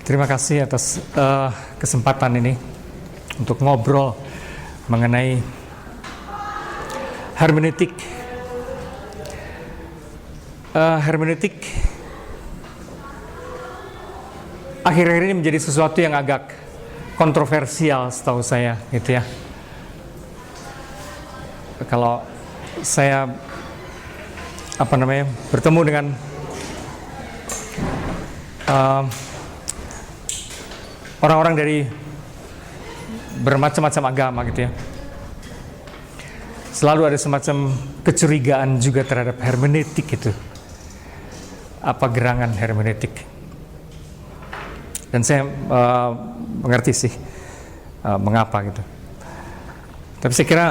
Terima kasih atas kesempatan ini untuk ngobrol mengenai hermeneutik. Hermeneutik akhir-akhir ini menjadi sesuatu yang agak kontroversial setahu saya, gitu ya. Kalau saya bertemu dengan orang-orang dari bermacam-macam agama, gitu ya, selalu ada semacam kecurigaan juga terhadap hermeneutik itu. Apa gerangan hermeneutik? Dan saya mengerti sih mengapa gitu. Tapi saya kira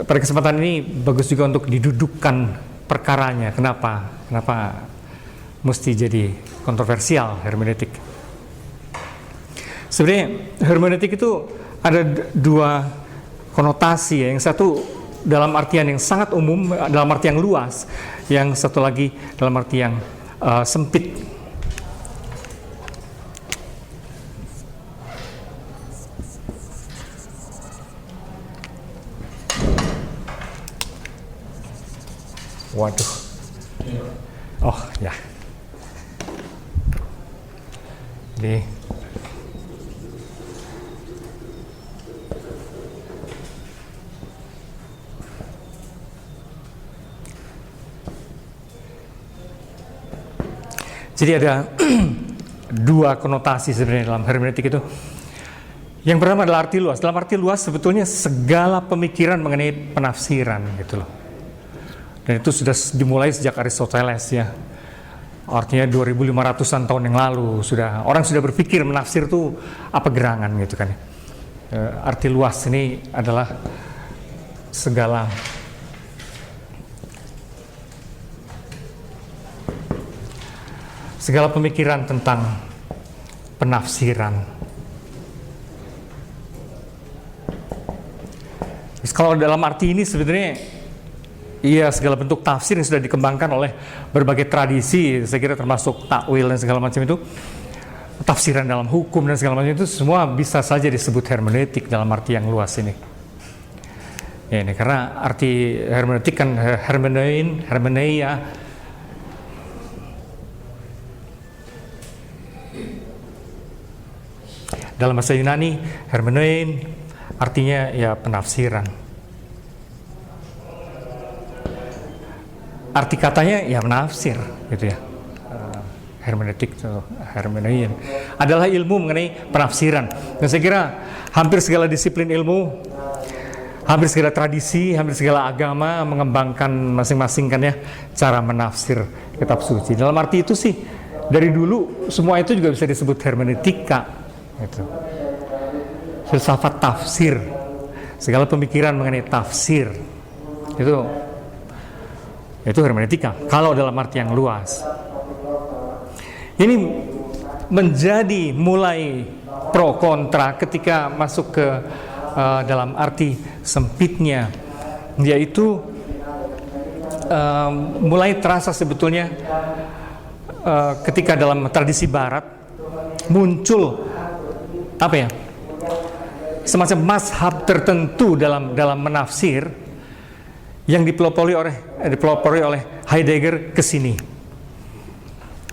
pada kesempatan ini bagus juga untuk didudukkan perkaranya. Kenapa mesti jadi kontroversial hermeneutik? Sebenarnya hermeneutik itu ada dua konotasi ya. Yang satu dalam artian yang sangat umum, dalam arti yang luas. Yang satu lagi dalam arti yang sempit. Waduh. Oh ya. Jadi ada dua konotasi sebenarnya dalam hermeneutik itu. Yang pertama adalah arti luas. Dalam arti luas sebetulnya segala pemikiran mengenai penafsiran gitu loh. Dan itu sudah dimulai sejak Aristoteles ya. Artinya 2500-an tahun yang lalu orang sudah berpikir menafsir itu apa gerangan gitu kan. Arti luas ini adalah segala pemikiran tentang penafsiran. Terus kalau dalam arti ini sebenarnya segala bentuk tafsir yang sudah dikembangkan oleh berbagai tradisi, saya kira termasuk takwil dan segala macam itu, tafsiran dalam hukum dan segala macam itu semua bisa saja disebut hermeneutik dalam arti yang luas ini. Ya, ini karena arti hermeneutik kan hermeneia. Dalam bahasa Yunani, hermenein artinya ya penafsiran. Arti katanya ya menafsir, gitu ya. Hermeneutik atau hermenein adalah ilmu mengenai penafsiran. Dan saya kira hampir segala disiplin ilmu, hampir segala tradisi, hampir segala agama mengembangkan masing-masing kan ya cara menafsir kitab suci. Dalam arti itu sih dari dulu semua itu juga bisa disebut hermeneutika. Gitu. Filsafat tafsir, segala pemikiran mengenai tafsir itu hermeneutika kalau dalam arti yang luas. Ini menjadi mulai pro kontra ketika masuk ke dalam arti sempitnya, yaitu mulai terasa sebetulnya ketika dalam tradisi barat muncul semacam mazhab tertentu dalam menafsir yang dipelopori oleh Heidegger ke sini.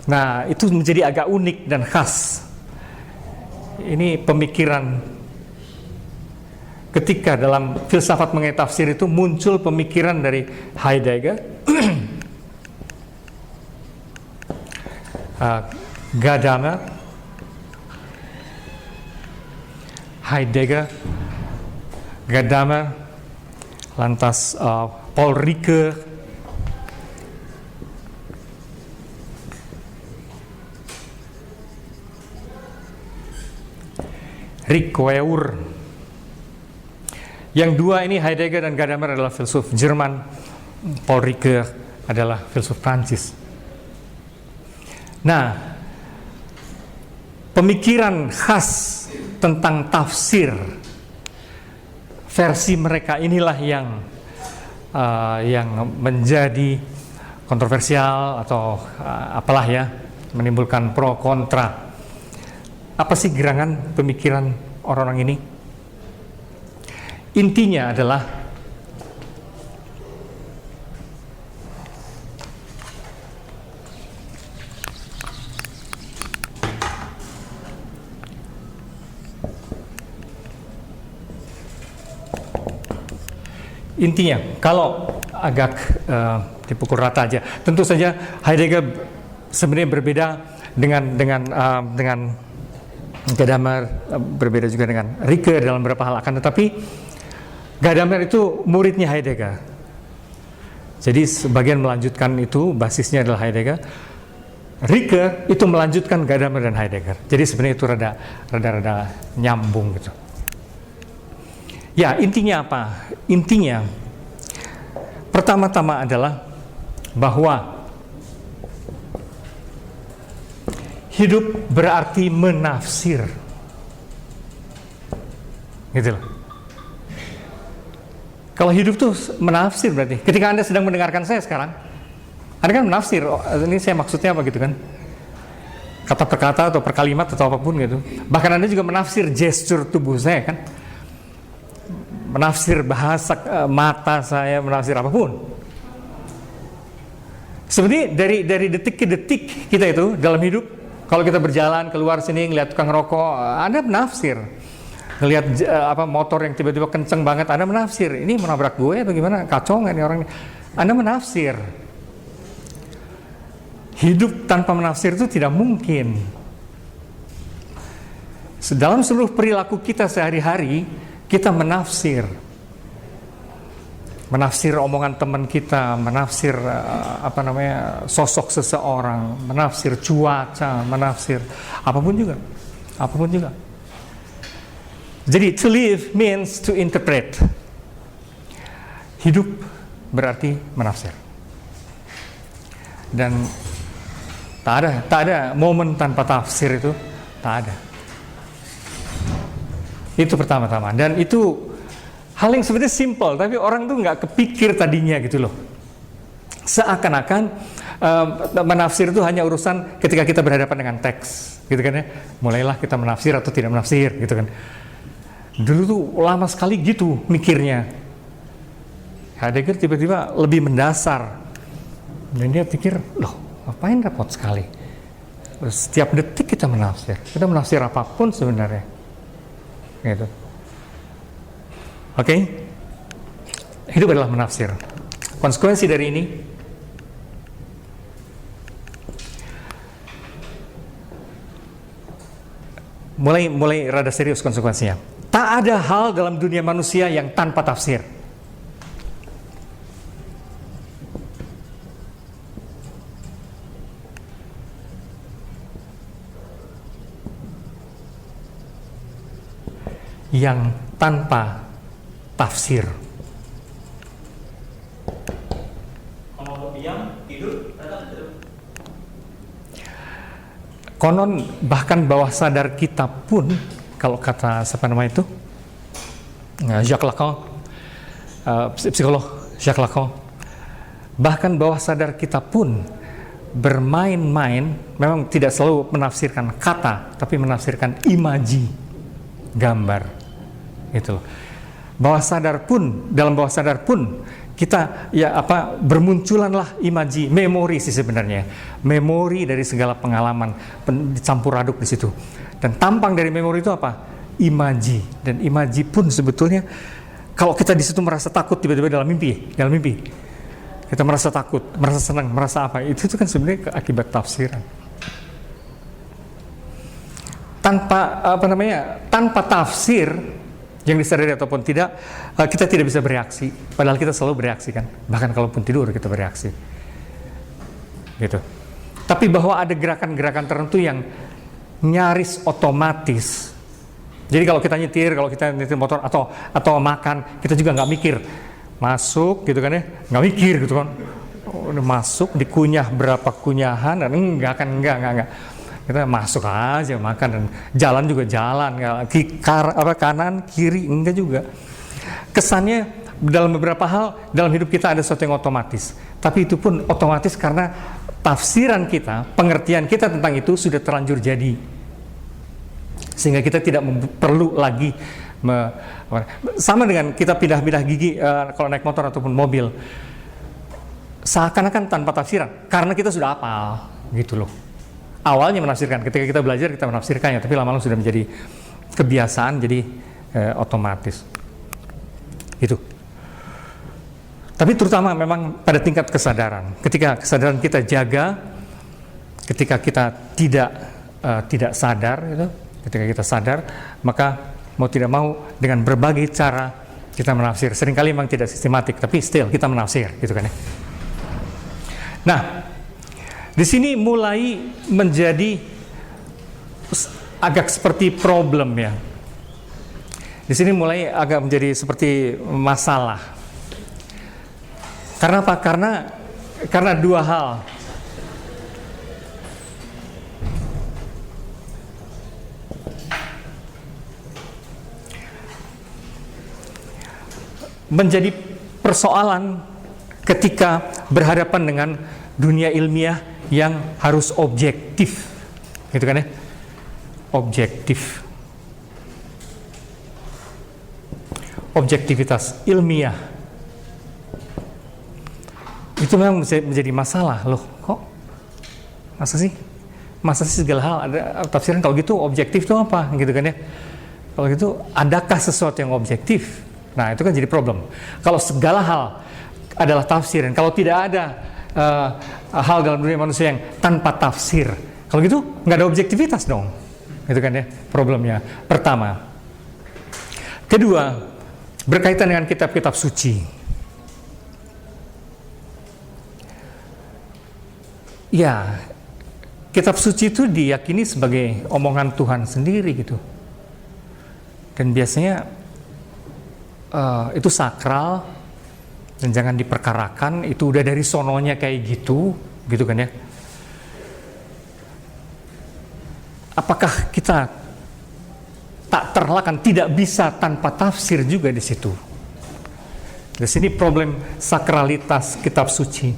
Nah, itu menjadi agak unik dan khas. Ini pemikiran ketika dalam filsafat mengenai tafsir itu muncul pemikiran dari Heidegger, Gadamer, lantas Paul Ricoeur, Yang dua ini, Heidegger dan Gadamer, adalah filsuf Jerman, Paul Ricoeur adalah filsuf Prancis. Nah, pemikiran khas tentang tafsir versi mereka inilah yang menjadi kontroversial atau apalah ya, menimbulkan pro kontra. Apa sih gerangan pemikiran orang-orang ini? Intinya adalah kalau agak dipukul rata aja, tentu saja Heidegger sebenarnya berbeda dengan Gadamer, berbeda juga dengan Ricoeur dalam beberapa hal, akan tetapi Gadamer itu muridnya Heidegger. Jadi sebagian melanjutkan itu, basisnya adalah Heidegger. Ricoeur itu melanjutkan Gadamer dan Heidegger. Jadi sebenarnya itu rada nyambung gitu. Ya, intinya apa? Intinya pertama-tama adalah bahwa hidup berarti menafsir. Gitu loh. Kalau hidup tuh menafsir berarti. Ketika Anda sedang mendengarkan saya sekarang, Anda kan menafsir, oh, ini saya maksudnya apa gitu kan. Kata per kata atau per kalimat atau apapun gitu. Bahkan Anda juga menafsir gesture tubuh saya kan. Menafsir bahasa mata saya, menafsir apapun. Sebenarnya dari detik ke detik kita itu dalam hidup, kalau kita berjalan keluar sini ngeliat tukang rokok, Anda menafsir. Ngeliat motor yang tiba-tiba kenceng banget, Anda menafsir. Ini mau nabrak gue atau gimana? Kacau nggak nih orang ini? Anda menafsir. Hidup tanpa menafsir itu tidak mungkin. Dalam seluruh perilaku kita sehari-hari, kita menafsir omongan teman kita, menafsir sosok seseorang, menafsir cuaca, menafsir apapun juga. Jadi to live means to interpret. Hidup berarti menafsir. Dan tak ada momen tanpa tafsir itu, tak ada. Itu pertama-tama, dan itu hal yang sebenarnya simple, tapi orang tuh nggak kepikir tadinya gitu loh. Seakan-akan menafsir itu hanya urusan ketika kita berhadapan dengan teks, gitu kan ya. Mulailah kita menafsir atau tidak menafsir, gitu kan. Dulu tuh lama sekali gitu mikirnya. Heidegger tiba-tiba lebih mendasar, dan dia pikir, loh, ngapain repot sekali? Setiap detik kita menafsir apapun sebenarnya. Gitu. Oke? Hidup adalah menafsir. Konsekuensi dari ini, mulai rada serius konsekuensinya. Tak ada hal dalam dunia manusia yang tanpa tafsir. Yang tanpa tafsir. Konon bahkan bawah sadar kita pun, kalau kata siapa nama itu, Jacques Lacan, psikolog Jacques Lacan, bahkan bawah sadar kita pun bermain-main, memang tidak selalu menafsirkan kata, tapi menafsirkan imaji, gambar. Gitu loh. Dalam bawah sadar pun kita bermunculanlah imaji, memori sih sebenarnya, memori dari segala pengalaman dicampur aduk di situ. Dan tampang dari memori itu apa? Imaji. Dan imaji pun sebetulnya kalau kita di situ merasa takut tiba-tiba dalam mimpi kita merasa takut, merasa senang, merasa apa, itu kan sebenarnya akibat tafsiran. Tanpa tafsir yang disadari ataupun tidak, kita tidak bisa bereaksi. Padahal kita selalu bereaksi kan. Bahkan kalaupun tidur kita bereaksi. Gitu. Tapi bahwa ada gerakan-gerakan tertentu yang nyaris otomatis. Jadi kalau kita nyetir motor atau makan, kita juga nggak mikir. Masuk gitu kan ya, nggak mikir gitu kan. Udah masuk, dikunyah berapa kunyahan, dan enggak. Kita masuk aja makan, dan jalan juga jalan, kanan kiri enggak juga. Kesannya dalam beberapa hal dalam hidup kita ada sesuatu yang otomatis, tapi itu pun otomatis karena tafsiran kita, pengertian kita tentang itu sudah terlanjur jadi. sehingga kita tidak perlu lagi sama dengan kita pindah-pindah gigi kalau naik motor ataupun mobil, seakan-akan tanpa tafsiran karena kita sudah hafal gitu loh. Awalnya menafsirkan, ketika kita belajar kita menafsirkannya, tapi lama-lama sudah menjadi kebiasaan, jadi otomatis gitu. Tapi terutama memang pada tingkat kesadaran, ketika kesadaran kita jaga, ketika kita tidak sadar gitu, ketika kita sadar, maka mau tidak mau dengan berbagai cara kita menafsir. Seringkali memang tidak sistematik, tapi still kita menafsir gitu kan ya. Nah, di sini mulai menjadi agak seperti problem ya. Di sini mulai agak menjadi seperti masalah. Karena apa? Karena dua hal. Menjadi persoalan ketika berhadapan dengan dunia ilmiah yang harus objektif, gitu kan ya? Objektif, objektivitas ilmiah itu memang menjadi masalah loh. Kok masa sih segala hal ada tafsiran? Kalau gitu objektif itu apa, gitu kan ya? Kalau gitu adakah sesuatu yang objektif? Nah, itu kan jadi problem. Kalau segala hal adalah tafsiran, kalau tidak ada hal dalam dunia manusia yang tanpa tafsir, kalau gitu nggak ada objektivitas dong. Itu kan ya problemnya. Pertama. Kedua, berkaitan dengan kitab-kitab suci. Ya, kitab suci itu diyakini sebagai omongan Tuhan sendiri gitu. Dan biasanya itu sakral dan jangan diperkarakan, itu udah dari sononya kayak gitu kan ya. Apakah kita tak terelakkan tidak bisa tanpa tafsir juga di situ? Di sini problem sakralitas kitab suci.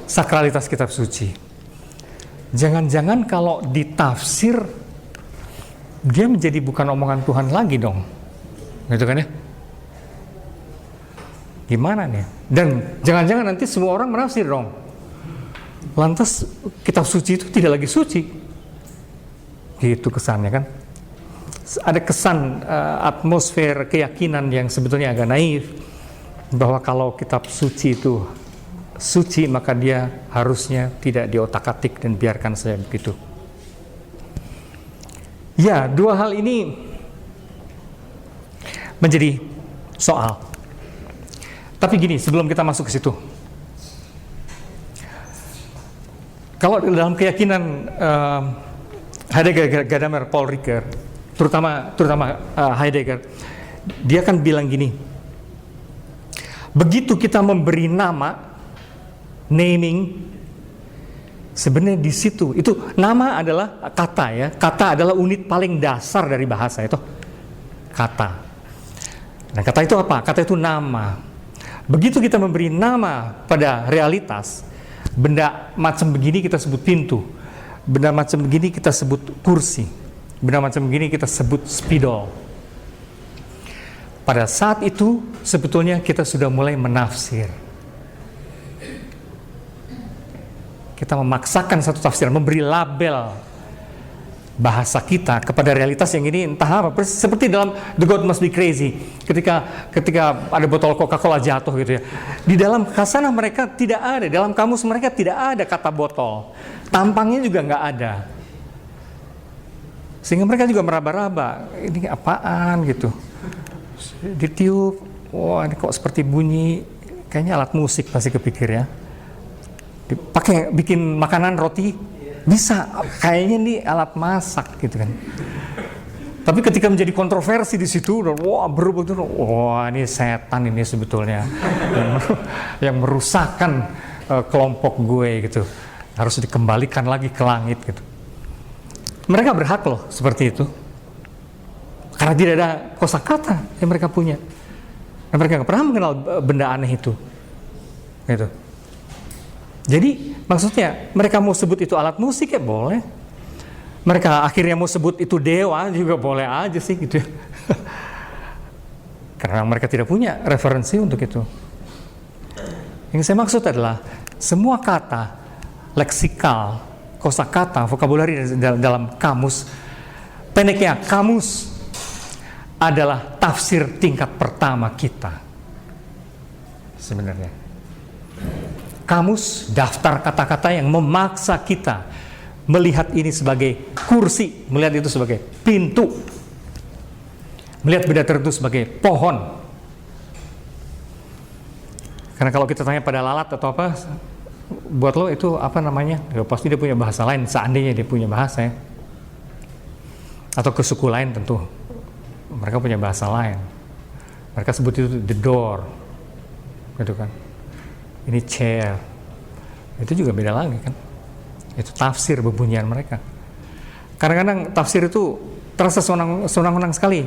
Sakralitas kitab suci. Jangan-jangan kalau ditafsir dia menjadi bukan omongan Tuhan lagi dong, gitu kan ya? Gimana nih? Dan jangan-jangan nanti semua orang menafsir dong. Lantas kitab suci itu tidak lagi suci, gitu kesannya kan? Ada kesan atmosfer keyakinan yang sebetulnya agak naif bahwa kalau kitab suci itu suci maka dia harusnya tidak diotak-atik dan biarkan saja begitu. Ya, dua hal ini menjadi soal. Tapi gini, sebelum kita masuk ke situ, kalau dalam keyakinan Heidegger, Gadamer, Paul Ricoeur, terutama Heidegger, dia kan bilang gini, begitu kita memberi nama, naming, sebenarnya di situ itu nama adalah kata ya. Kata adalah unit paling dasar dari bahasa itu. Kata. Nah, kata itu apa? Kata itu nama. Begitu kita memberi nama pada realitas, benda macam begini kita sebut pintu. Benda macam begini kita sebut kursi. Benda macam begini kita sebut spidol. Pada saat itu sebetulnya kita sudah mulai menafsir. Kita memaksakan satu tafsiran, memberi label bahasa kita kepada realitas yang ini entah apa, seperti dalam The God Must Be Crazy, ketika ada botol Coca-Cola jatuh gitu ya, di dalam khasanah mereka tidak ada, dalam kamus mereka tidak ada kata botol, tampangnya juga nggak ada, sehingga mereka juga meraba-raba, ini apaan gitu, ditiup, wah ini kok seperti bunyi, kayaknya alat musik pasti kepikir ya. Pakai bikin makanan roti bisa, kayaknya ini alat masak gitu kan. Tapi ketika menjadi kontroversi di situ, wah berubah tuh, wah ini setan ini sebetulnya yang merusakkan kelompok gue gitu, harus dikembalikan lagi ke langit gitu. Mereka berhak loh seperti itu, karena tidak ada kosakata yang mereka punya, dan mereka nggak pernah mengenal benda aneh itu, gitu. Jadi maksudnya mereka mau sebut itu alat musik ya boleh. Mereka akhirnya mau sebut itu dewa juga boleh aja sih gitu ya. Karena mereka tidak punya referensi untuk itu. Yang saya maksud adalah semua kata leksikal, kosakata, vokabulari dalam kamus, pendeknya kamus adalah tafsir tingkat pertama kita. Sebenarnya kamus, daftar kata-kata yang memaksa kita melihat ini sebagai kursi, melihat itu sebagai pintu, melihat benda tertentu sebagai pohon. Karena kalau kita tanya pada lalat atau apa, buat lo itu apa namanya? Ya, pasti dia punya bahasa lain, seandainya dia punya bahasa ya. Atau ke suku lain tentu, mereka punya bahasa lain. Mereka sebut itu the door, gitu kan. Ini chair, itu juga beda lagi kan. Itu tafsir bebunyian mereka. Kadang-kadang tafsir itu terasa senang-senang sekali.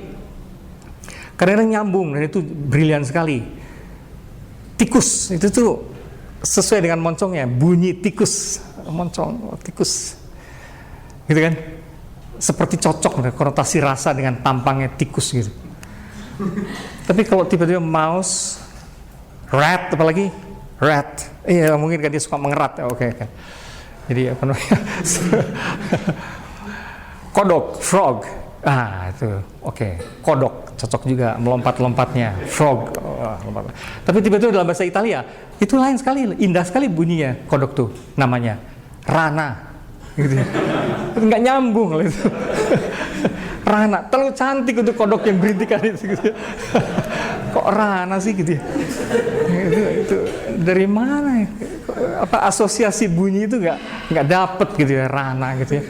Kadang-kadang nyambung dan itu brilian sekali. Tikus itu tuh sesuai dengan moncongnya, bunyi tikus, moncong, tikus, gitu kan? Seperti cocok konotasi rasa dengan tampangnya tikus gitu. Tapi kalau tiba-tiba mouse, rat apalagi, rat, iya mungkin kan dia suka mengerat, oke. Jadi apa namanya? Kodok, frog, itu oke. Kodok cocok juga, melompat-lompatnya, frog. Lompat. Tapi tiba-tiba dalam bahasa Italia itu lain sekali, indah sekali bunyinya kodok tuh, namanya rana, gitu. Nggak nyambung gitu. Rana, terlalu cantik untuk kodok yang berintikan itu. Gitu. Kok rana sih gitu ya? Itu dari mana ya? Apa asosiasi bunyi itu nggak dapet gitu ya, rana gitu ya.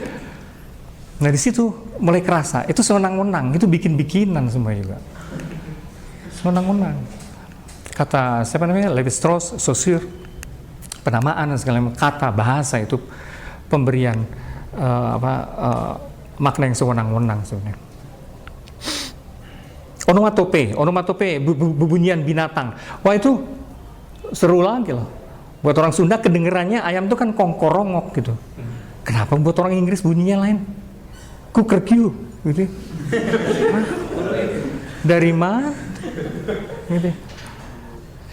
Nah di situ mulai kerasa itu sewenang-wenang, itu bikin-bikinan semua juga. Sewenang-wenang. Kata siapa namanya? Lévi-Strauss, Saussure, penamaan dan segala macam kata bahasa itu pemberian makna yang sewenang-wenang sebenarnya. Onomatope, bebunyian binatang. Wah itu seru lagi loh. Buat orang Sunda kedengerannya ayam itu kan kongkorongok gitu. Kenapa buat orang Inggris bunyinya lain? Kukerkiu gitu. Dari mana? Gitu.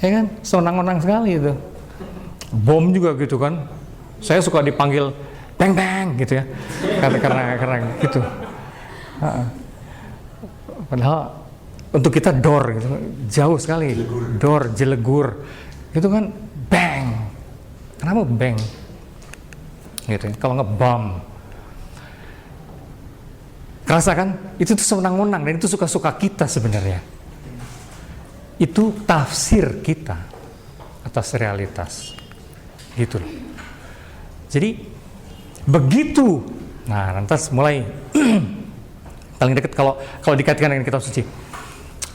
Ya kan, senang-senang sekali itu. Bom juga gitu kan. Saya suka dipanggil bang bang gitu ya. Karena gitu. Padahal untuk kita door gitu, jauh sekali. Door, jelegur. Itu kan bang. Kenapa bang? Gitu ya. Kalau nggak bom. Kerasa kan? Itu tuh senang-senang dan itu suka-suka kita sebenarnya. Itu tafsir kita atas realitas. Gitu loh. Jadi begitu. Nah, lantas mulai paling dekat kalau dikaitkan dengan kitab suci.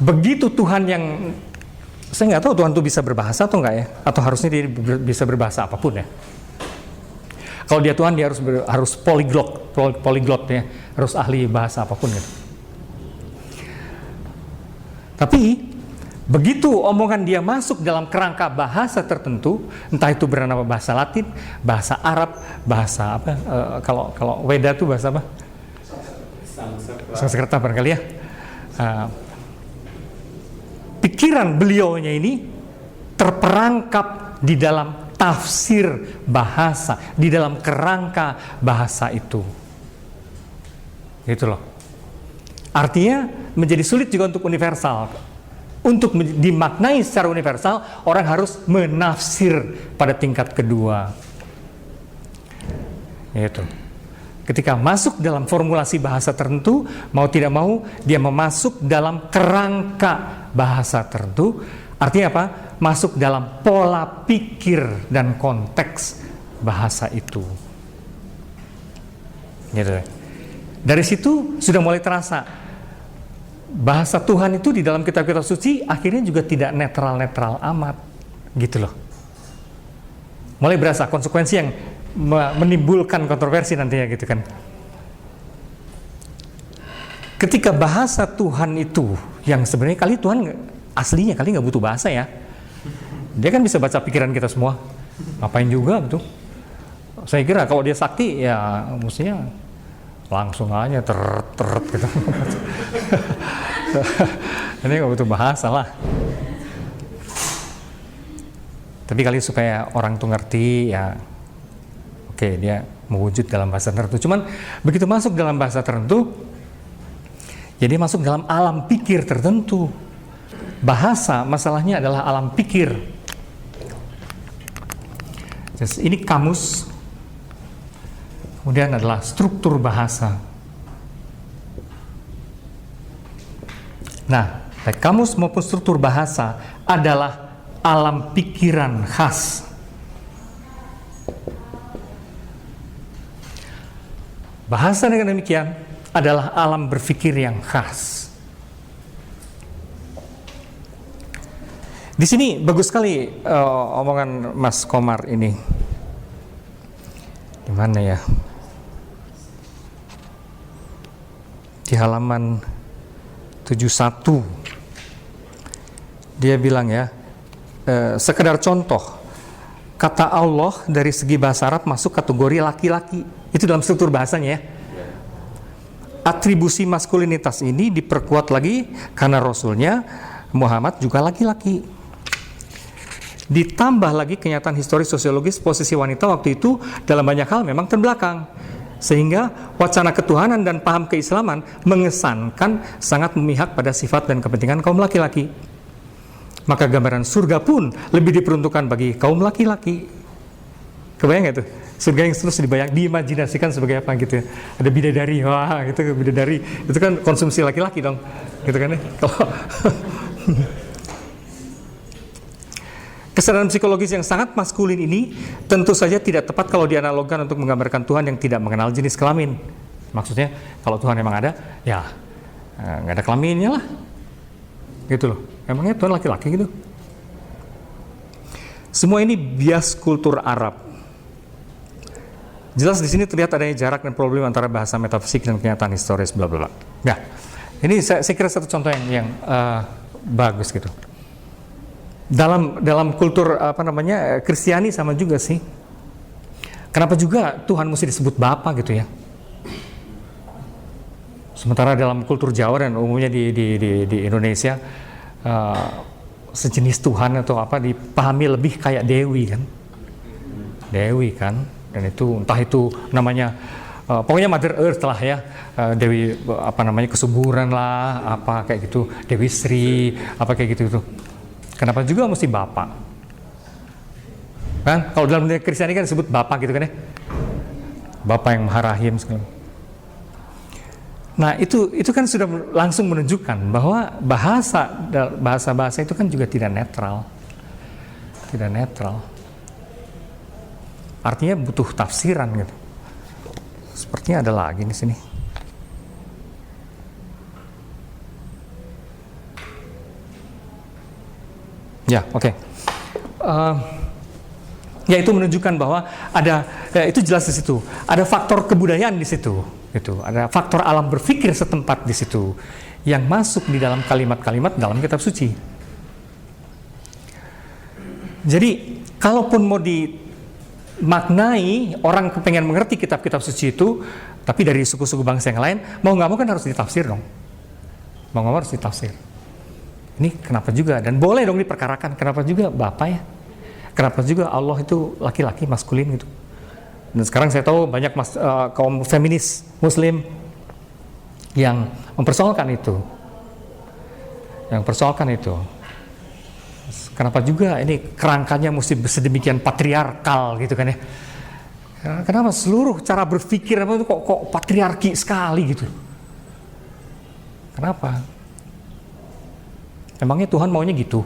Begitu Tuhan yang saya nggak tahu Tuhan tuh bisa berbahasa atau enggak ya, atau harusnya dia bisa berbahasa apapun ya. Kalau dia Tuhan dia harus polyglot ya, harus ahli bahasa apapun gitu. Tapi begitu omongan dia masuk dalam kerangka bahasa tertentu, entah itu bernama bahasa Latin, bahasa Arab, bahasa apa? Kalau Weda itu bahasa apa? Sanskerta barangkali ya. Pikiran beliaunya ini terperangkap di dalam tafsir bahasa, di dalam kerangka bahasa itu. Gitu loh. Artinya menjadi sulit juga untuk universal. Untuk dimaknai secara universal, orang harus menafsir pada tingkat kedua. Gitu. Ketika masuk dalam formulasi bahasa tertentu, mau tidak mau dia memasuk dalam kerangka bahasa tertentu. Artinya apa? Masuk dalam pola pikir dan konteks bahasa itu. Gitu. Dari situ sudah mulai terasa bahasa Tuhan itu di dalam kitab-kitab suci akhirnya juga tidak netral-netral amat. Gitu loh. Mulai berasa konsekuensi yang menimbulkan kontroversi nantinya gitu kan. Ketika bahasa Tuhan itu yang sebenarnya kali Tuhan aslinya kali nggak butuh bahasa ya. Dia kan bisa baca pikiran kita semua. Ngapain juga gitu. Saya kira kalau dia sakti ya mestinya langsung aja ter gitu. Ini nggak butuh bahasa lah. Tapi kali supaya orang tuh ngerti ya, oke, dia mewujud dalam bahasa tertentu. Cuman begitu masuk dalam bahasa tertentu, jadi masuk dalam alam pikir tertentu. Bahasa masalahnya adalah alam pikir. Jadi, ini kamus, kemudian adalah struktur bahasa. Nah, baik kamus maupun struktur bahasa adalah alam pikiran khas. Bahasa dengan demikian adalah alam berpikir yang khas. Di sini bagus sekali omongan Mas Komar ini. Di mana ya? Di halaman 71. Dia bilang ya, sekedar contoh, kata Allah dari segi bahasa Arab masuk kategori laki-laki. Itu dalam struktur bahasanya ya. Atribusi maskulinitas ini diperkuat lagi karena Rasulnya Muhammad juga laki-laki. Ditambah lagi kenyataan historis sosiologis posisi wanita waktu itu dalam banyak hal memang terbelakang. Sehingga wacana ketuhanan dan paham keislaman mengesankan sangat memihak pada sifat dan kepentingan kaum laki-laki. Maka gambaran surga pun lebih diperuntukkan bagi kaum laki-laki. Kebayang gak tuh? Surga yang terus diimajinasikan sebagai apa gitu ya. Ada bidadari, wah gitu, bidadari. Itu kan konsumsi laki-laki dong. Gitu kan ya. Kesadaran psikologis yang sangat maskulin ini tentu saja tidak tepat kalau dianalogkan untuk menggambarkan Tuhan yang tidak mengenal jenis kelamin. Maksudnya kalau Tuhan memang ada, ya nggak ada kelaminnya lah. Gitu loh. Emangnya Tuhan laki-laki gitu? Semua ini bias kultur Arab. Jelas di sini terlihat adanya jarak dan problem antara bahasa metafisik dan kenyataan historis bla bla bla. Nah, ini saya kira satu contoh yang bagus gitu. Dalam kultur Kristiani sama juga sih. Kenapa juga Tuhan mesti disebut Bapa gitu ya? Sementara dalam kultur Jawa dan umumnya di Indonesia sejenis Tuhan atau apa dipahami lebih kayak Dewi kan? Dewi kan? Dan itu entah itu namanya pokoknya Mother Earth lah ya, Dewi kesuburan lah, apa kayak gitu, Dewi Sri, apa kayak gitu. Kenapa juga mesti Bapak? Kan? Kalau dalam dunia Kristiani kan disebut Bapak gitu kan ya. Bapak yang Maha Rahim segala. Nah, itu kan sudah langsung menunjukkan bahwa bahasa itu kan juga tidak netral. Tidak netral. Artinya butuh tafsiran gitu. Sepertinya ada lagi di sini. Ya, oke. Ya itu menunjukkan bahwa ada, itu jelas di situ. Ada faktor kebudayaan di situ, gitu. Ada faktor alam berpikir setempat di situ yang masuk di dalam kalimat-kalimat dalam kitab suci. Jadi, kalaupun mau dimaknai, orang kepengen mengerti kitab-kitab suci itu, tapi dari suku-suku bangsa yang lain, mau nggak mau kan harus ditafsir dong. Mau nggak mau harus ditafsir. Ini kenapa juga, dan boleh dong diperkarakan, kenapa juga Bapak ya? Kenapa juga Allah itu laki-laki, maskulin gitu? Dan sekarang saya tahu banyak kaum feminis Muslim yang mempersoalkan itu. Kenapa juga ini kerangkanya mesti sedemikian patriarkal gitu kan ya? Kenapa seluruh cara berpikir apa itu kok patriarki sekali gitu? Kenapa? Emangnya Tuhan maunya gitu?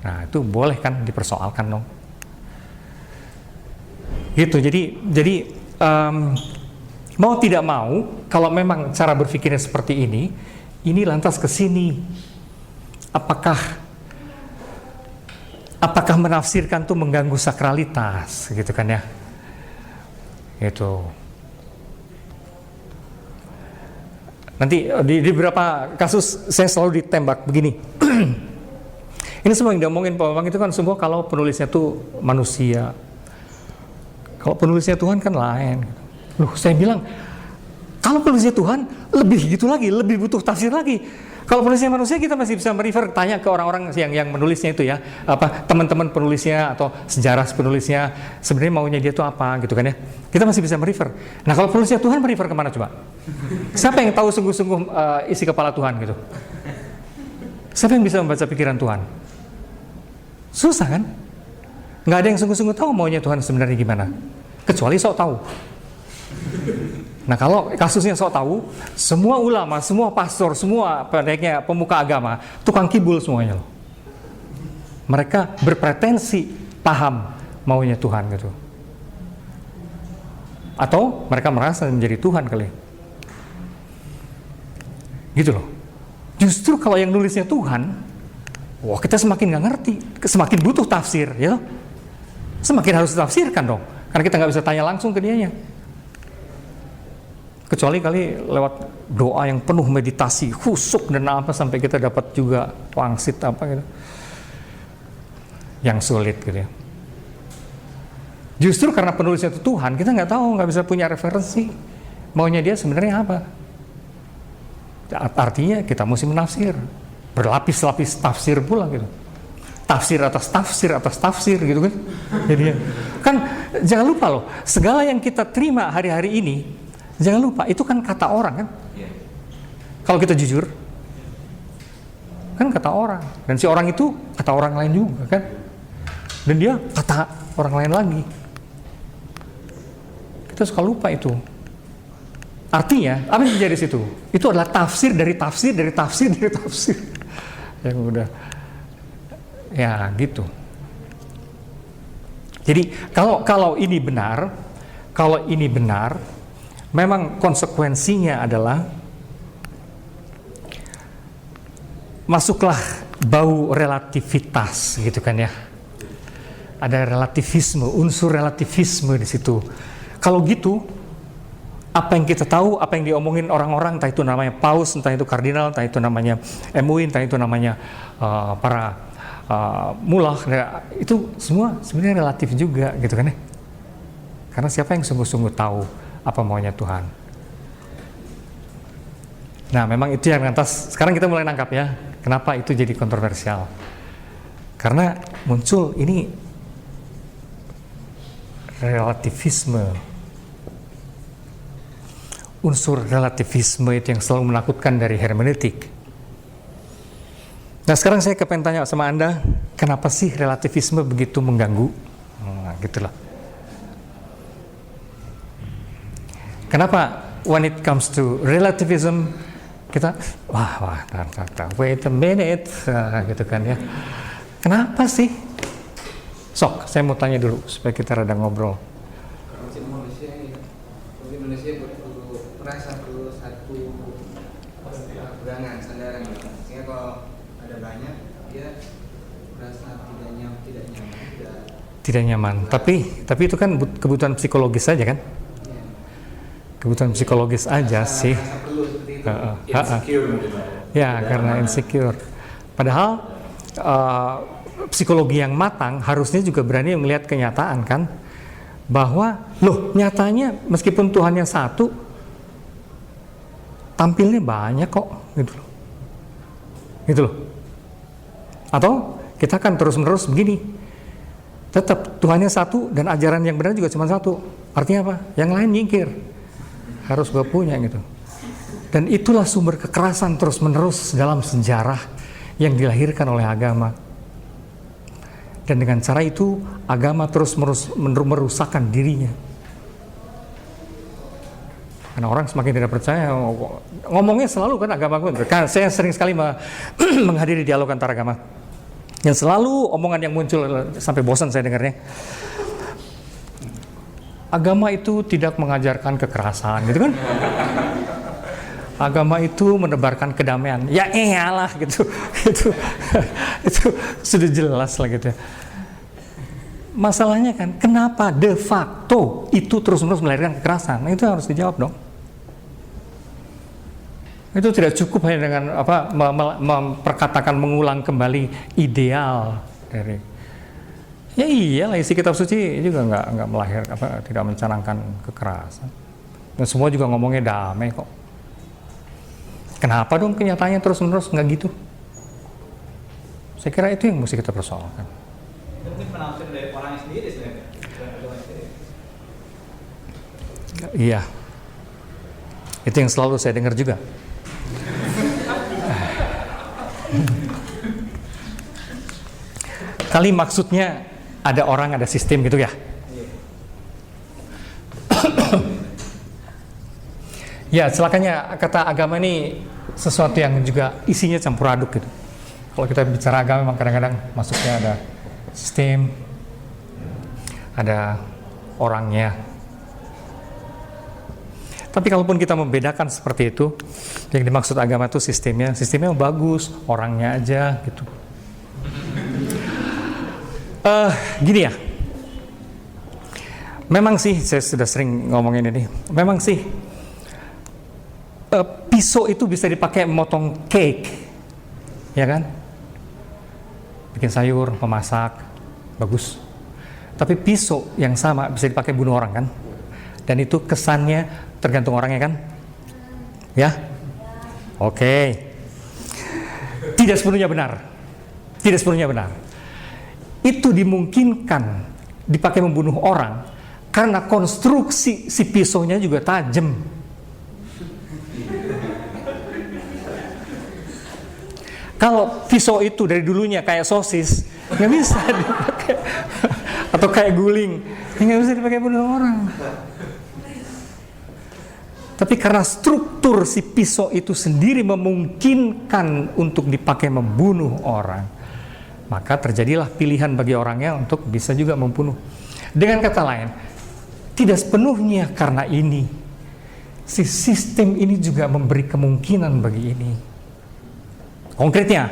Nah, itu boleh kan dipersoalkan dong. Gitu, jadi mau tidak mau, kalau memang cara berpikirnya seperti ini lantas ke sini. Apakah menafsirkan tuh mengganggu sakralitas, gitu kan ya? Itu. Nanti di beberapa kasus saya selalu ditembak begini. Ini semua yang diomongin Pak Bambang itu kan semua kalau penulisnya tuh manusia. Kalau penulisnya Tuhan kan lain. Loh, saya bilang, kalau penulisnya Tuhan, lebih gitu lagi, lebih butuh tafsir lagi. Kalau penulisnya manusia, kita masih bisa merefer, tanya ke orang-orang yang menulisnya itu ya, apa teman-teman penulisnya atau sejarah penulisnya, sebenarnya maunya dia itu apa gitu kan ya. Kita masih bisa merefer. Nah, kalau penulisnya Tuhan, merefer kemana coba? Siapa yang tahu sungguh-sungguh isi kepala Tuhan gitu? Siapa yang bisa membaca pikiran Tuhan? Susah kan? Nggak ada yang sungguh-sungguh tahu maunya Tuhan sebenarnya gimana, kecuali sok tahu. Nah, kalau kasusnya sok tahu, semua ulama, semua pastor, semua pemuka agama, tukang kibul semuanya loh. Mereka berpretensi paham maunya Tuhan gitu. Atau mereka merasa menjadi Tuhan kali. Gitu loh. Justru kalau yang nulisnya Tuhan, wah, kita semakin nggak ngerti, semakin butuh tafsir, ya. Semakin harus ditafsirkan dong, karena kita nggak bisa tanya langsung ke dianya. Kecuali kali lewat doa yang penuh meditasi, khusyuk dan apa, sampai kita dapat juga wangsit apa gitu. Yang sulit gitu ya. Justru karena penulisnya itu Tuhan, kita nggak tahu, nggak bisa punya referensi maunya dia sebenarnya apa. Artinya kita mesti menafsir, berlapis-lapis tafsir pula gitu. Tafsir atas tafsir atas tafsir gitu kan. Jadi kan jangan lupa loh, segala yang kita terima hari-hari ini, jangan lupa itu kan kata orang kan. Kalau kita jujur, kan kata orang, dan si orang itu kata orang lain juga kan, dan dia kata orang lain lagi. Kita suka lupa itu. Artinya apa yang terjadi di situ? Itu adalah tafsir dari tafsir dari tafsir dari tafsir yang udah ya gitu. Jadi kalau ini benar, memang konsekuensinya adalah masuklah bau relativitas gitu kan ya. Ada relativisme, unsur relativisme di situ. Kalau gitu, apa yang kita tahu, apa yang diomongin orang-orang, entah itu namanya paus, entah itu kardinal, entah itu namanya MUI, entah itu namanya para mullah, itu semua sebenarnya relatif juga gitu kan ya. Karena siapa yang sungguh-sungguh tahu apa maunya Tuhan. Nah, memang itu yang lantas sekarang kita mulai nangkap ya, kenapa itu jadi kontroversial. Karena muncul ini relativisme, unsur relativisme itu yang selalu menakutkan dari hermeneutik. Nah, sekarang saya kepengen tanya sama Anda, kenapa sih relativisme begitu mengganggu? Nah, gitulah. Kenapa when it comes to relativism kita wait a minute gitu kan ya. Kenapa sih? Sok, saya mau tanya dulu supaya kita rada ngobrol. Manusia merasa perlu satu pegangan sandaran, sehingga kalau ada banyak dia merasa tidak nyaman. Tapi itu kan kebutuhan psikologis saja kan? Kebutuhan psikologis aja sih. Ya, karena insecure. Padahal psikologi yang matang harusnya juga berani melihat kenyataan kan, bahwa loh, nyatanya meskipun Tuhan yang satu, tampilnya banyak kok gitu loh. Atau kita kan terus-menerus begini, tetap Tuhannya satu dan ajaran yang benar juga cuma satu. Artinya apa? Yang lain nyingkir, harus gue punya gitu. Dan itulah sumber kekerasan terus-menerus dalam sejarah yang dilahirkan oleh agama. Dan dengan cara itu agama terus merusakkan dirinya. Karena orang semakin tidak percaya, ngomongnya selalu kan agama. Kan saya sering sekali menghadiri dialog antar agama, yang selalu omongan yang muncul sampai bosan saya dengarnya. Agama itu tidak mengajarkan kekerasan, gitu kan? Agama itu menebarkan kedamaian. Ya iyalah gitu. itu sudah jelas lah gitu. Masalahnya kan, kenapa de facto itu terus-menerus melahirkan kekerasan? Nah, itu harus dijawab dong. Itu tidak cukup hanya dengan memperkatakan, mengulang kembali ideal dari. Ya iyalah, isi kitab suci juga nggak melahir tidak mencanangkan kekerasan. Dan semua juga ngomongnya damai kok. Kenapa dong kenyataannya terus-menerus nggak gitu? Saya kira itu yang mesti kita persoalkan. Mungkin penafsiran dari orangnya sendiri sebenarnya. Iya. Itu yang selalu saya dengar juga. Kali maksudnya ada orang, ada sistem gitu ya. Ya, celakanya kata agama ini sesuatu yang juga isinya campur aduk gitu. Kalau kita bicara agama memang kadang-kadang masuknya ada sistem, ada orangnya. Tapi kalaupun kita membedakan seperti itu, yang dimaksud agama itu sistemnya bagus, orangnya aja gitu. Gini ya, memang sih saya sudah sering ngomongin ini. Memang sih pisau itu bisa dipakai memotong cake, ya kan? Bikin sayur, memasak, bagus. Tapi pisau yang sama bisa dipakai bunuh orang kan? Dan itu kesannya tergantung orangnya kan? Ya? Oke. Tidak sepenuhnya benar. Tidak sepenuhnya benar. Itu dimungkinkan dipakai membunuh orang karena konstruksi si pisaunya juga tajam. Kalau pisau itu dari dulunya kayak sosis, nggak bisa dipakai, atau kayak guling, nggak bisa dipakai bunuh orang. Tapi karena struktur si pisau itu sendiri memungkinkan untuk dipakai membunuh orang, maka terjadilah pilihan bagi orangnya untuk bisa juga membunuh. Dengan kata lain, tidak sepenuhnya karena ini. Si sistem ini juga memberi kemungkinan bagi ini. Konkretnya,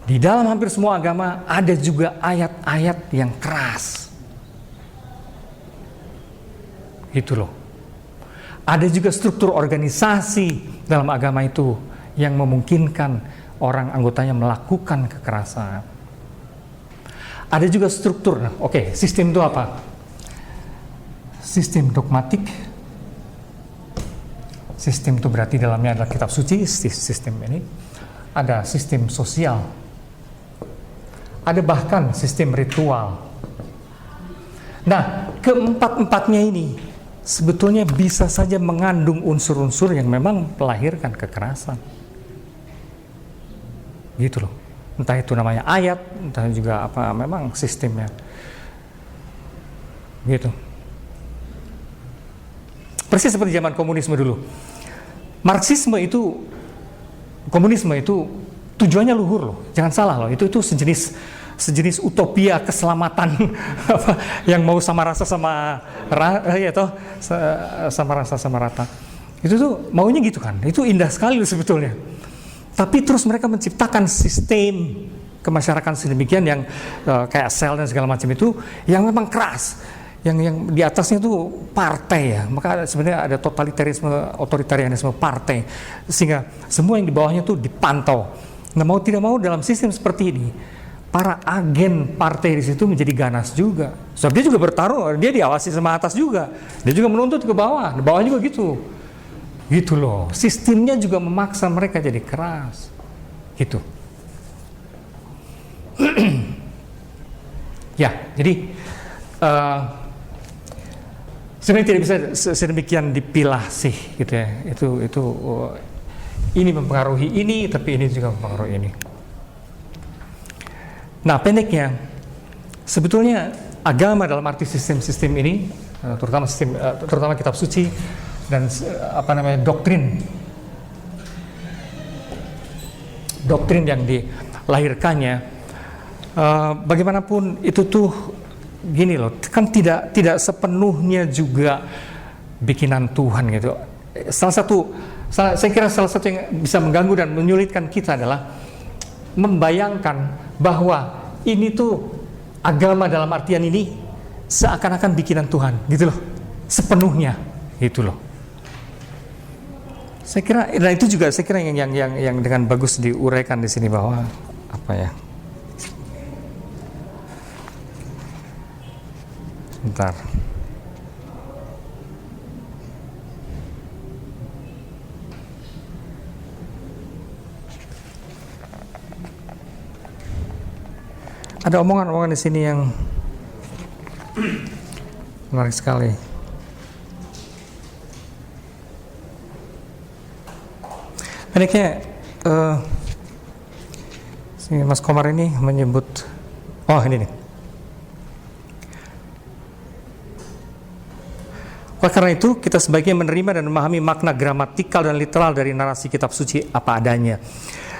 di dalam hampir semua agama ada juga ayat-ayat yang keras. Gitu loh. Ada juga struktur organisasi dalam agama itu yang memungkinkan orang anggotanya melakukan kekerasan. Ada juga struktur. Nah, oke, sistem itu apa? Sistem dogmatik. Sistem itu berarti dalamnya adalah kitab suci, sistem ini. Ada sistem sosial. Ada bahkan sistem ritual. Nah, keempat-empatnya ini sebetulnya bisa saja mengandung unsur-unsur yang memang melahirkan kekerasan. Gitu loh. Entah itu namanya ayat, entah juga apa memang sistemnya. Gitu. Persis seperti zaman komunisme dulu. Komunisme itu tujuannya luhur loh. Jangan salah loh. Itu sejenis utopia keselamatan yang mau sama rasa sama rasa sama rata. Itu tuh maunya gitu kan. Itu indah sekali loh sebetulnya. Tapi terus mereka menciptakan sistem kemasyarakatan sedemikian yang kayak sel dan segala macam itu yang memang keras. Yang di atasnya tuh partai ya, maka sebenarnya ada otoritarianisme partai, sehingga semua yang di bawahnya tuh dipantau. Nah, mau tidak mau dalam sistem seperti ini, para agen partai di situ menjadi ganas juga. Sebab dia juga bertarung, dia diawasi sama atas juga, dia juga menuntut ke bawah, di bawah juga gitu loh. Sistemnya juga memaksa mereka jadi keras, gitu. Ya, jadi sebenarnya tidak bisa sedemikian dipilah sih, gitu ya. Itu ini mempengaruhi ini, tapi ini juga mempengaruhi ini. Nah, pendeknya, sebetulnya agama dalam arti sistem-sistem ini, terutama kitab suci dan doktrin yang dilahirkannya, bagaimanapun itu tuh gini loh, kan tidak sepenuhnya juga bikinan Tuhan gitu. Saya kira salah satu yang bisa mengganggu dan menyulitkan kita adalah membayangkan bahwa ini tuh agama dalam artian ini seakan-akan bikinan Tuhan gitu loh, sepenuhnya gitu loh. Saya kira, dan itu juga saya kira yang dengan bagus diuraikan di sini bahwa apa ya? Bentar. Ada omongan-omongan di sini yang menarik sekali. Ini kayak si Mas Komar ini menyebut, oh ini nih. Oleh karena itu, kita sebaiknya menerima dan memahami makna gramatikal dan literal dari narasi kitab suci apa adanya.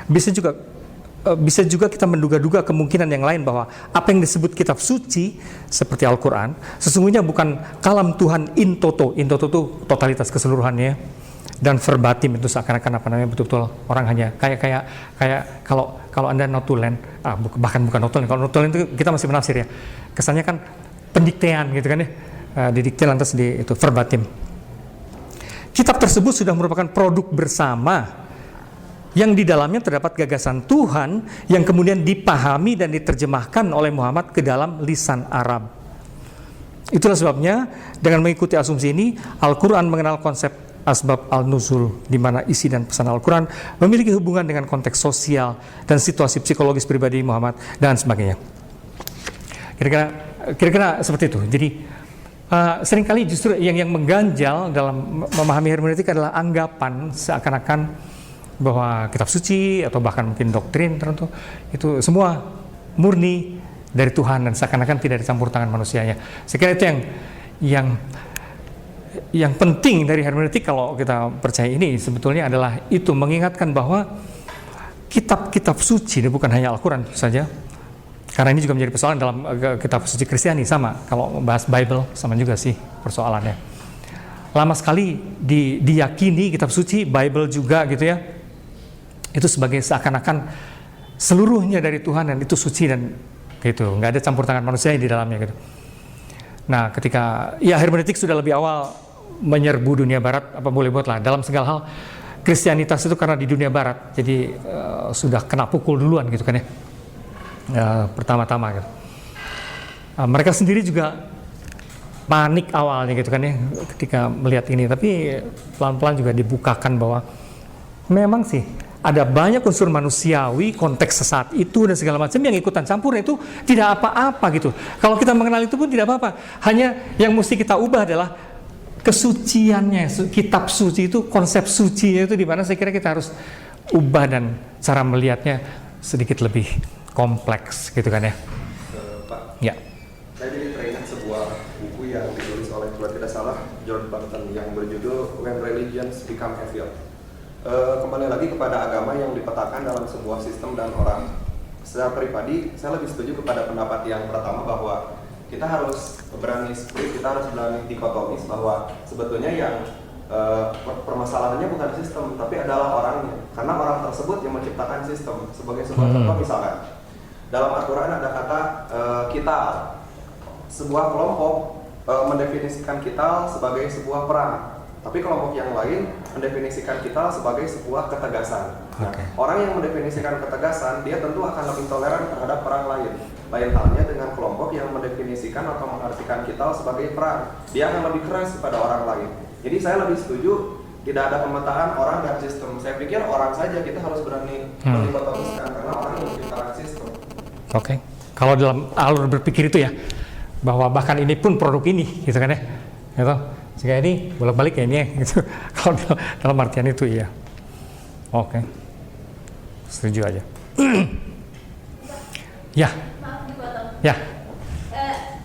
Bisa juga kita menduga-duga kemungkinan yang lain bahwa apa yang disebut kitab suci seperti Al-Quran sesungguhnya bukan kalam Tuhan in toto itu totalitas keseluruhannya, dan verbatim itu seakan-akan apa namanya betul-betul orang hanya kayak kalau Anda notulen, bahkan bukan notulen, kalau notulen itu kita masih menafsir ya, kesannya kan pendiktean gitu kan ya, didikte lantas itu verbatim. Kitab tersebut sudah merupakan produk bersama yang di dalamnya terdapat gagasan Tuhan yang kemudian dipahami dan diterjemahkan oleh Muhammad ke dalam lisan Arab. Itulah sebabnya dengan mengikuti asumsi ini, Al-Quran mengenal konsep asbab al-nuzul, di mana isi dan pesan Al-Quran memiliki hubungan dengan konteks sosial dan situasi psikologis pribadi Muhammad dan sebagainya. Kira-kira seperti itu. Jadi seringkali justru yang mengganjal dalam memahami hermeneutik adalah anggapan seakan-akan bahwa kitab suci atau bahkan mungkin doktrin tertentu itu semua murni dari Tuhan dan seakan-akan tidak dicampur tangan manusianya. Saya kira itu yang penting dari hermeneutik kalau kita percaya ini sebetulnya adalah itu, mengingatkan bahwa kitab-kitab suci bukan hanya Al-Quran saja, karena ini juga menjadi persoalan dalam kitab suci Kristiani. Sama kalau bahas Bible sama juga sih persoalannya, lama sekali diyakini kitab suci Bible juga gitu ya, itu sebagai seakan-akan seluruhnya dari Tuhan dan itu suci dan gitu, nggak ada campur tangan manusia di dalamnya gitu. Nah, ketika hermeneutik sudah lebih awal menyerbu dunia barat, apa boleh buat lah dalam segala hal. Kristianitas itu karena di dunia barat, jadi sudah kena pukul duluan gitu kan ya, pertama-tama gitu. Mereka sendiri juga panik awalnya gitu kan ya, ketika melihat ini. Tapi pelan-pelan juga dibukakan bahwa memang sih ada banyak unsur manusiawi, konteks sesaat itu dan segala macam yang ikutan campur, itu tidak apa-apa gitu. Kalau kita mengenal itu pun tidak apa-apa. Hanya yang mesti kita ubah adalah kesuciannya. Kitab suci itu, konsep sucinya itu di mana saya kira kita harus ubah dan cara melihatnya sedikit lebih kompleks gitu kan ya. Pak. Ya. Saya jadi teringat sebuah buku yang ditulis oleh, kalau tidak salah, George Barton yang berjudul When Religions Become Evil. Kembali lagi kepada agama yang dipetakan dalam sebuah sistem dan orang. Secara pribadi, saya lebih setuju kepada pendapat yang pertama bahwa kita harus berani split, kita harus berani dikotomis bahwa sebetulnya yang permasalahannya bukan sistem, tapi adalah orangnya. Karena orang tersebut yang menciptakan sistem. Sebagai sebuah contoh misalkan, dalam Al-Quran ada kata kita, sebuah kelompok mendefinisikan kita sebagai sebuah perang. Tapi kelompok yang lain mendefinisikan kita sebagai sebuah ketegasan. Nah, orang yang mendefinisikan ketegasan, dia tentu akan lebih toleran terhadap orang lain. Lain halnya dengan kelompok yang mendefinisikan atau mengartikan kita sebagai perang. Dia akan lebih keras kepada orang lain. Jadi saya lebih setuju tidak ada pemetaan orang dan sistem. Saya pikir orang saja kita harus berani mendikotomiskan karena orang yang menciptakan sistem. Oke. Kalau dalam alur berpikir itu ya, bahwa bahkan ini pun produk ini, gitu kan ya, gitu. Jika ini bolak-balik ya ini ya, gitu. Kalau dalam artian itu iya. Oke. Setuju aja. Ya. Maaf dipotong. Ya.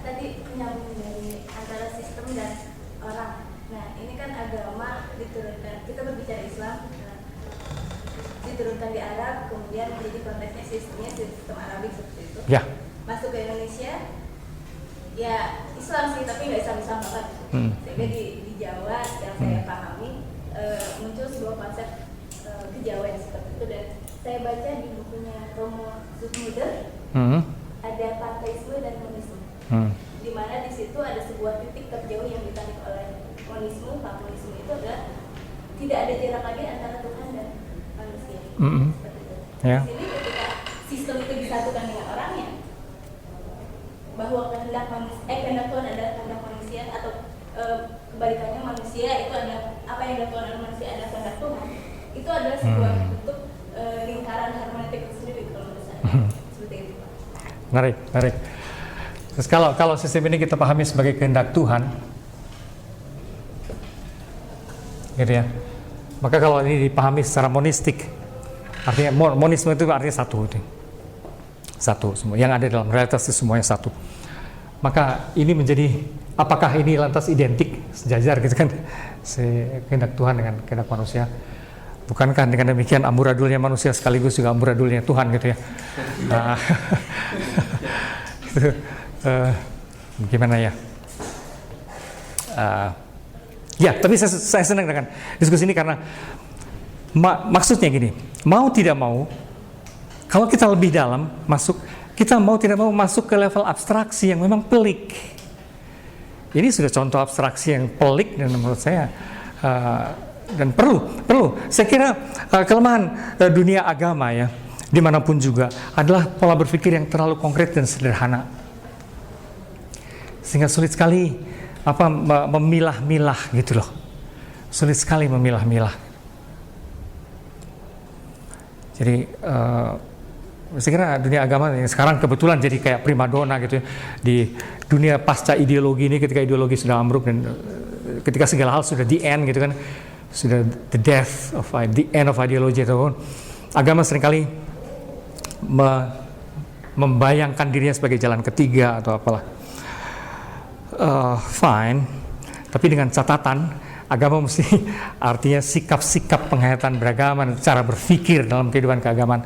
Tadi menyambung dari antara sistem dan orang. Nah, ini kan agama diturunkan. Kita berbicara Islam, diturunkan di Arab, kemudian menjadi konteksnya sistemnya sistem Arabik seperti itu. Ya. Masuk ke Indonesia, ya Islam sih, tapi nggak Islam banget. Sehingga di Jawa yang saya pahami muncul sebuah konsep kejawen seperti itu, dan saya baca di bukunya Romo Zoetmulder ada panteisme dan monisme, di mana di situ ada sebuah titik terjauh yang ditarik oleh monisme. Monisme itu adalah tidak ada jarak lagi antara Tuhan dan manusia. Seperti itu. Ya. Di sini ketika sistem itu disatukan dengan orangnya, bahwa kehendak Tuhan adalah kehendak manusia, atau kebalikannya, manusia itu adalah apa yang dilakukan oleh manusia adalah kehendak Tuhan. Itu adalah sebuah bentuk lingkaran hermeneutik itu sendiri kalau menurut saya. Seperti itu. Menarik. Terus kalau sistem ini kita pahami sebagai kehendak Tuhan, gitu ya. Maka kalau ini dipahami secara monistik, artinya monisme itu artinya satu semua yang ada dalam realitas itu semuanya satu. Maka ini menjadi, apakah ini lantas identik, sejajar gitu kan, kehendak Tuhan dengan kehendak manusia? Bukankah dengan demikian amburadulnya manusia sekaligus juga amburadulnya Tuhan gitu ya? Itu, gimana ya? Ya, tapi saya senang dengan diskusi ini karena maksudnya gini, mau tidak mau, kalau kita lebih dalam kita mau tidak mau masuk ke level abstraksi yang memang pelik. Ini sudah contoh abstraksi yang pelik dan menurut saya dan perlu. Saya kira kelemahan dunia agama ya, dimanapun juga, adalah pola berpikir yang terlalu konkret dan sederhana, sehingga sulit sekali memilah-milah gitu loh. Sulit sekali memilah-milah. Jadi saya kira dunia agama yang sekarang kebetulan jadi kayak primadona gitu ya, di dunia pasca ideologi ini, ketika ideologi sudah ambruk dan ketika segala hal sudah the end gitu kan, sudah the end of ideology itu, agama seringkali membayangkan dirinya sebagai jalan ketiga atau apalah. Fine, tapi dengan catatan agama mesti artinya sikap-sikap penghayatan beragama, cara berpikir dalam kehidupan keagamaan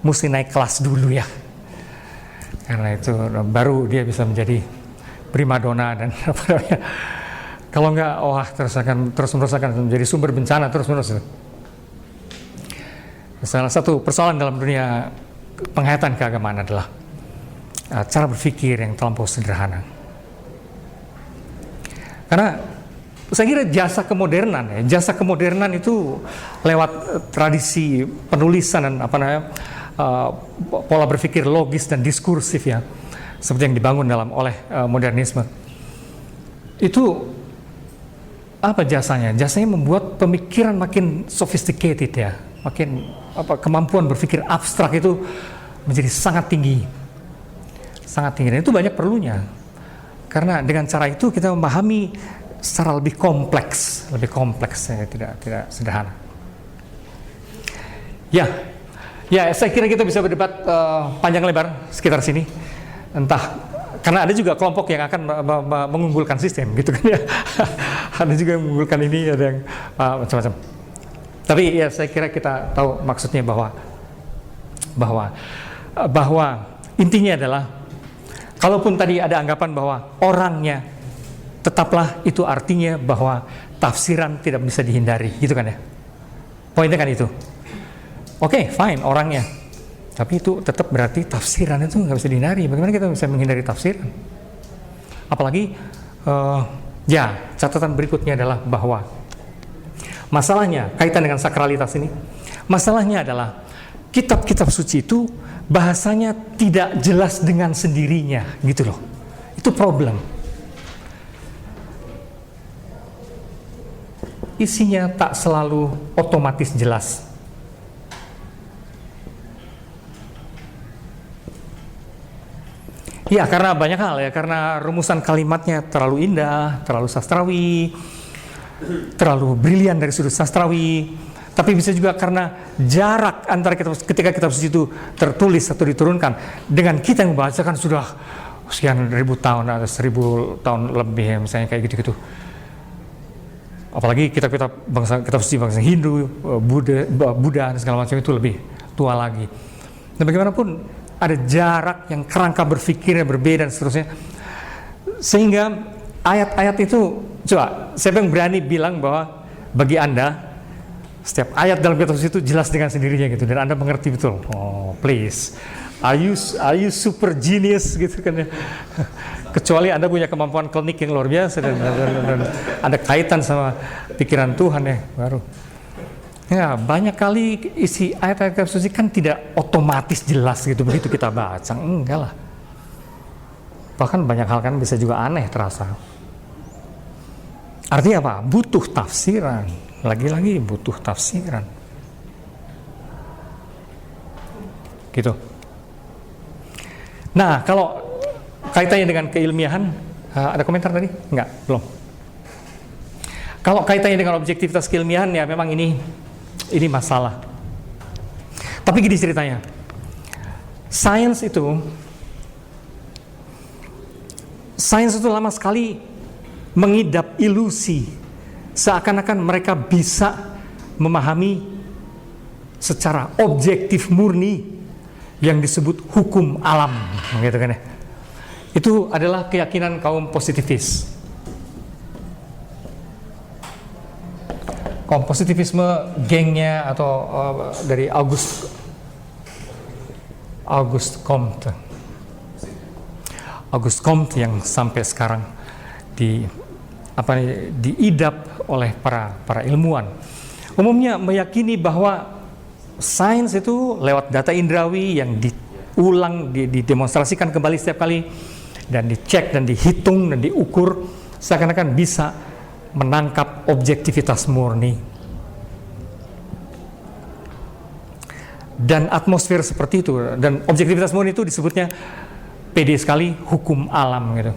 mesti naik kelas dulu ya, karena itu baru dia bisa menjadi primadona dan apa namanya. Kalau enggak, terus-menerus akan menjadi sumber bencana terus-menerus. Salah satu persoalan dalam dunia penghayatan keagamaan adalah cara berpikir yang terlampau sederhana. Karena saya kira jasa kemodernan itu lewat tradisi penulisan dan pola berpikir logis dan diskursif ya, seperti yang dibangun oleh modernisme. Itu apa jasanya? Jasanya membuat pemikiran makin sophisticated ya, makin kemampuan berpikir abstrak itu menjadi sangat tinggi. Dan itu banyak perlunya. Karena dengan cara itu kita memahami secara lebih kompleks ya, tidak sederhana. Ya, saya kira kita bisa berdebat panjang lebar sekitar sini. Entah, karena ada juga kelompok yang akan mengunggulkan sistem, gitu kan ya. Ada juga yang mengunggulkan ini, ada yang macam-macam. Tapi ya saya kira kita tahu maksudnya bahwa intinya adalah, kalaupun tadi ada anggapan bahwa orangnya, tetaplah itu artinya bahwa tafsiran tidak bisa dihindari, gitu kan ya. Poinnya kan itu. Oke, fine, orangnya. Tapi itu tetap berarti tafsiran itu nggak bisa dihindari. Bagaimana kita bisa menghindari tafsiran? Apalagi, catatan berikutnya adalah bahwa masalahnya, kaitan dengan sakralitas ini, masalahnya adalah kitab-kitab suci itu bahasanya tidak jelas dengan sendirinya, gitu loh. Itu problem. Isinya tak selalu otomatis jelas. Ya, karena banyak hal ya, karena rumusan kalimatnya terlalu indah, terlalu sastrawi, terlalu brilian dari sudut sastrawi. Tapi bisa juga karena jarak antara ketika kitab suci itu tertulis atau diturunkan dengan kita yang membacakan sudah sekian ribu tahun atau 1000 tahun lebih ya, misalnya kayak gitu-gitu. Apalagi kitab suci bangsa Hindu, Buddha dan segala macam itu lebih tua lagi. Dan bagaimanapun ada jarak yang kerangka berpikirnya berbeda dan seterusnya. Sehingga ayat-ayat itu, coba siapa yang berani bilang bahwa bagi Anda setiap ayat dalam kitab suci itu jelas dengan sendirinya gitu dan Anda mengerti betul. Oh, please. Are you super genius gitu kan ya. kecuali Anda punya kemampuan klinik yang luar biasa dan ada kaitan sama pikiran Tuhan ya, baru. Ya, banyak kali isi ayat-ayat suci kan tidak otomatis jelas gitu begitu kita baca. Enggak lah. Bahkan banyak hal kan bisa juga aneh terasa. Artinya apa? Butuh tafsiran. Lagi-lagi butuh tafsiran. Gitu. Nah, kalau kaitannya dengan keilmiahan, ada komentar tadi? Enggak, belum. Kalau kaitannya dengan objektivitas keilmiahan, ya memang ini masalah. Tapi gini ceritanya, sains itu lama sekali mengidap ilusi seakan-akan mereka bisa memahami secara objektif murni yang disebut hukum alam, gitu kan ya. Itu adalah keyakinan kaum positivis. Kaum positivisme gengnya atau dari Auguste Comte. Auguste Comte yang sampai sekarang diidap oleh para ilmuwan. Umumnya meyakini bahwa sains itu lewat data indrawi yang diulang, didemonstrasikan kembali setiap kali dan dicek dan dihitung dan diukur seakan-akan bisa menangkap objektivitas murni. Dan atmosfer seperti itu, dan objektivitas murni itu disebutnya pede sekali hukum alam gitu.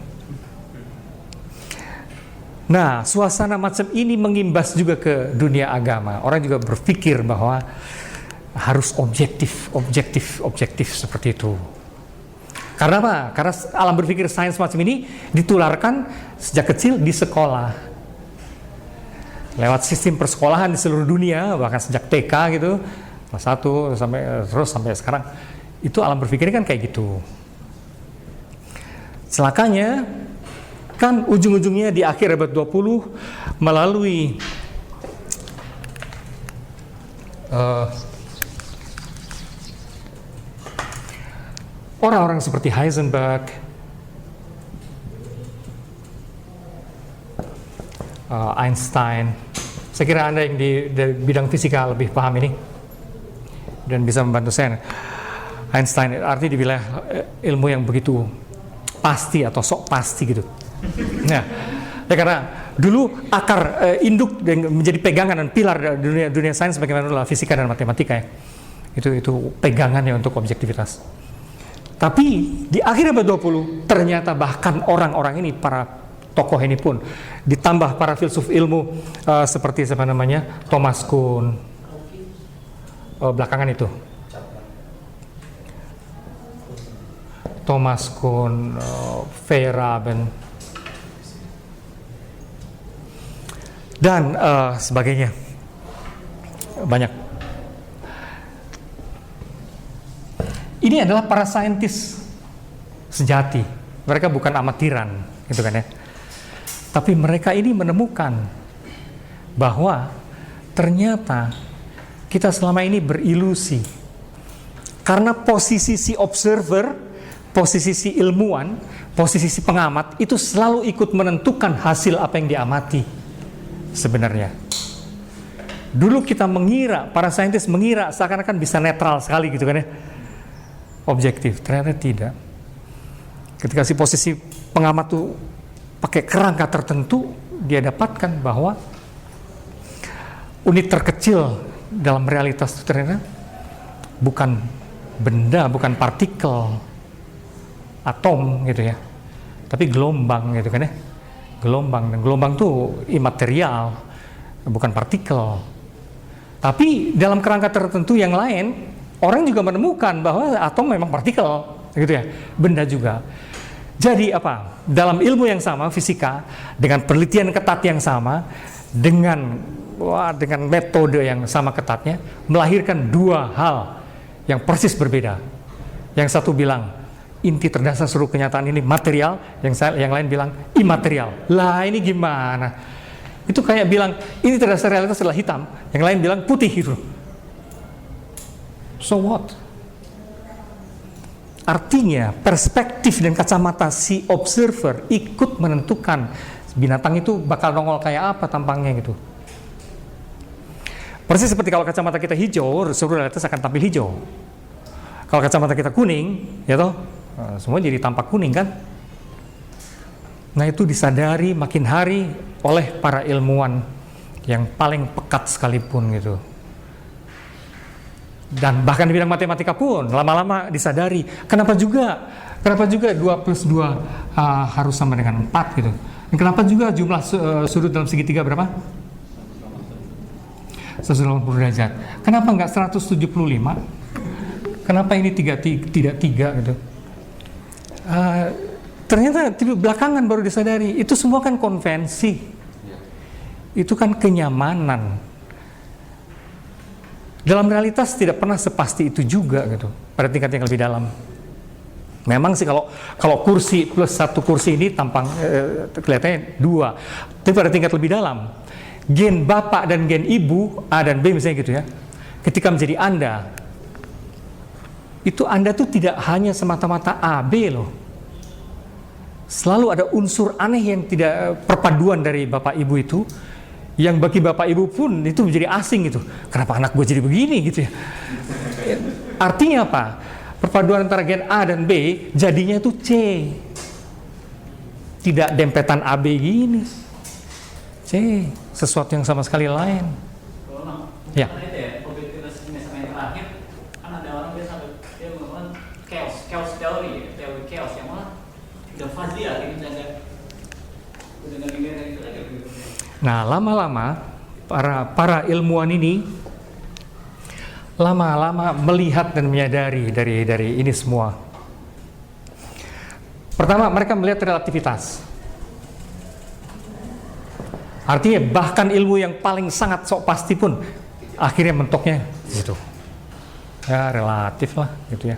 Nah, suasana macam ini mengimbas juga ke dunia agama. Orang juga berpikir bahwa harus objektif seperti itu. Karena apa? Karena alam berpikir sains macam ini ditularkan sejak kecil di sekolah. Lewat sistem persekolahan di seluruh dunia, bahkan sejak TK gitu, kelas 1 sampai sekarang, itu alam berpikirnya kan kayak gitu. Celakanya kan ujung-ujungnya di akhir abad 20 melalui orang-orang seperti Heisenberg, Einstein. Saya kira Anda yang di bidang fisika lebih paham ini dan bisa membantu saya. Einstein artinya dibilang ilmu yang begitu pasti atau sok pasti gitu. Nah, ya karena dulu akar induk yang menjadi pegangan dan pilar dunia sains bagaimana fisika dan matematika ya. Itu pegangannya untuk objektivitas. Tapi di akhir abad 20 ternyata bahkan orang-orang ini, para tokoh ini pun ditambah para filsuf ilmu seperti siapa namanya, Thomas Kuhn, belakangan itu Thomas Kuhn, Feyerabend dan sebagainya, banyak. Ini adalah para saintis sejati. Mereka bukan amatiran, gitu kan ya. Tapi mereka ini menemukan bahwa ternyata kita selama ini berilusi. Karena posisi si observer, posisi si ilmuwan, posisi si pengamat itu selalu ikut menentukan hasil apa yang diamati sebenarnya. Dulu kita mengira, para saintis mengira seakan-akan bisa netral sekali gitu kan ya. Objektif, ternyata tidak. Ketika si posisi pengamat tuh pakai kerangka tertentu, dia dapatkan bahwa unit terkecil dalam realitas itu ternyata bukan benda, bukan partikel, atom gitu ya, tapi gelombang gitu kan ya. Gelombang, dan gelombang tuh imaterial, bukan partikel. Tapi dalam kerangka tertentu yang lain, orang juga menemukan bahwa atom memang partikel, gitu ya, benda juga. Jadi apa? Dalam ilmu yang sama, fisika, dengan penelitian ketat yang sama, dengan metode yang sama ketatnya, melahirkan dua hal yang persis berbeda. Yang satu bilang inti terdasar seluruh kenyataan ini material, yang lain bilang imaterial. Lah ini gimana? Itu kayak bilang ini terdasar realitas adalah hitam, yang lain bilang putih gitu. So what? Artinya perspektif dan kacamata si observer ikut menentukan binatang itu bakal nongol kayak apa tampangnya gitu. Persis seperti kalau kacamata kita hijau, seluruh realitas akan tampil hijau. Kalau kacamata kita kuning, ya toh, semua jadi tampak kuning kan? Nah itu disadari makin hari oleh para ilmuwan yang paling pekat sekalipun gitu. Dan bahkan di bidang matematika pun lama-lama disadari. Kenapa juga 2 plus 2 harus sama dengan 4 gitu. Dan kenapa juga jumlah sudut dalam segitiga berapa? 180 derajat. Kenapa enggak 175? Kenapa ini tidak 3 gitu? Ternyata belakangan baru disadari. Itu semua kan konvensi. Itu kan kenyamanan. Dalam realitas tidak pernah sepasti itu juga gitu. Pada tingkat yang lebih dalam. Memang sih kalau kursi plus 1 kursi ini tampang kelihatannya 2. Tapi pada tingkat lebih dalam, gen bapak dan gen ibu A dan B misalnya gitu ya. Ketika menjadi Anda, itu Anda tuh tidak hanya semata-mata A, B loh. Selalu ada unsur aneh yang tidak perpaduan dari bapak ibu itu, yang bagi bapak ibu pun itu menjadi asing gitu. Kenapa anak gue jadi begini gitu ya? Artinya apa? Perpaduan antara gen A dan B jadinya itu C. Tidak dempetan AB gini. C, sesuatu yang sama sekali lain. Ya. Karena itu ya, objektivitas sama yang terakhir, kan ada orang biasa dia menggunakan chaos teori chaos yang malah udah fuzzy ya, ini udah nggak dengar itu lagi. Nah, lama-lama para ilmuwan ini lama-lama melihat dan menyadari dari ini semua. Pertama, mereka melihat relativitas. Artinya bahkan ilmu yang paling sangat sok pasti pun akhirnya mentoknya gitu. Ya relatif lah gitu ya.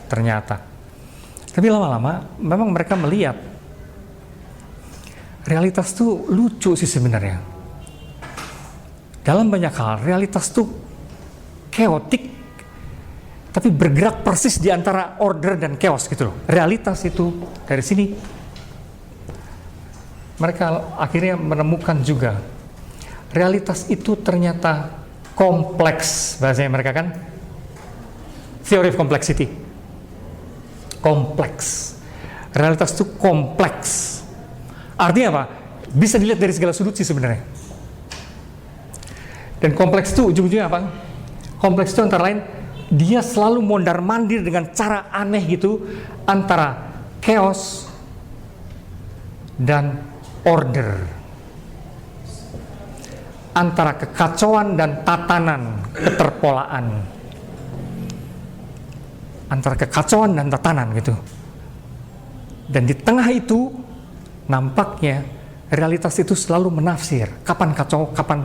Ternyata. Tapi lama-lama memang mereka melihat realitas tuh lucu sih sebenarnya. Dalam banyak hal, realitas tuh chaotic, tapi bergerak persis di antara order dan chaos gitu loh. Realitas itu dari sini. Mereka akhirnya menemukan juga realitas itu ternyata kompleks, bahasanya mereka kan. Theory of complexity. Kompleks. Realitas itu kompleks. Artinya apa? Bisa dilihat dari segala sudut sih sebenarnya. Dan kompleks itu ujung-ujungnya apa? Kompleks itu antara lain dia selalu mondar-mandir dengan cara aneh gitu antara chaos dan order, antara kekacauan dan tatanan, keterpolaan, antara kekacauan dan tatanan gitu. Dan di tengah itu nampaknya realitas itu selalu menafsir kapan kacau, kapan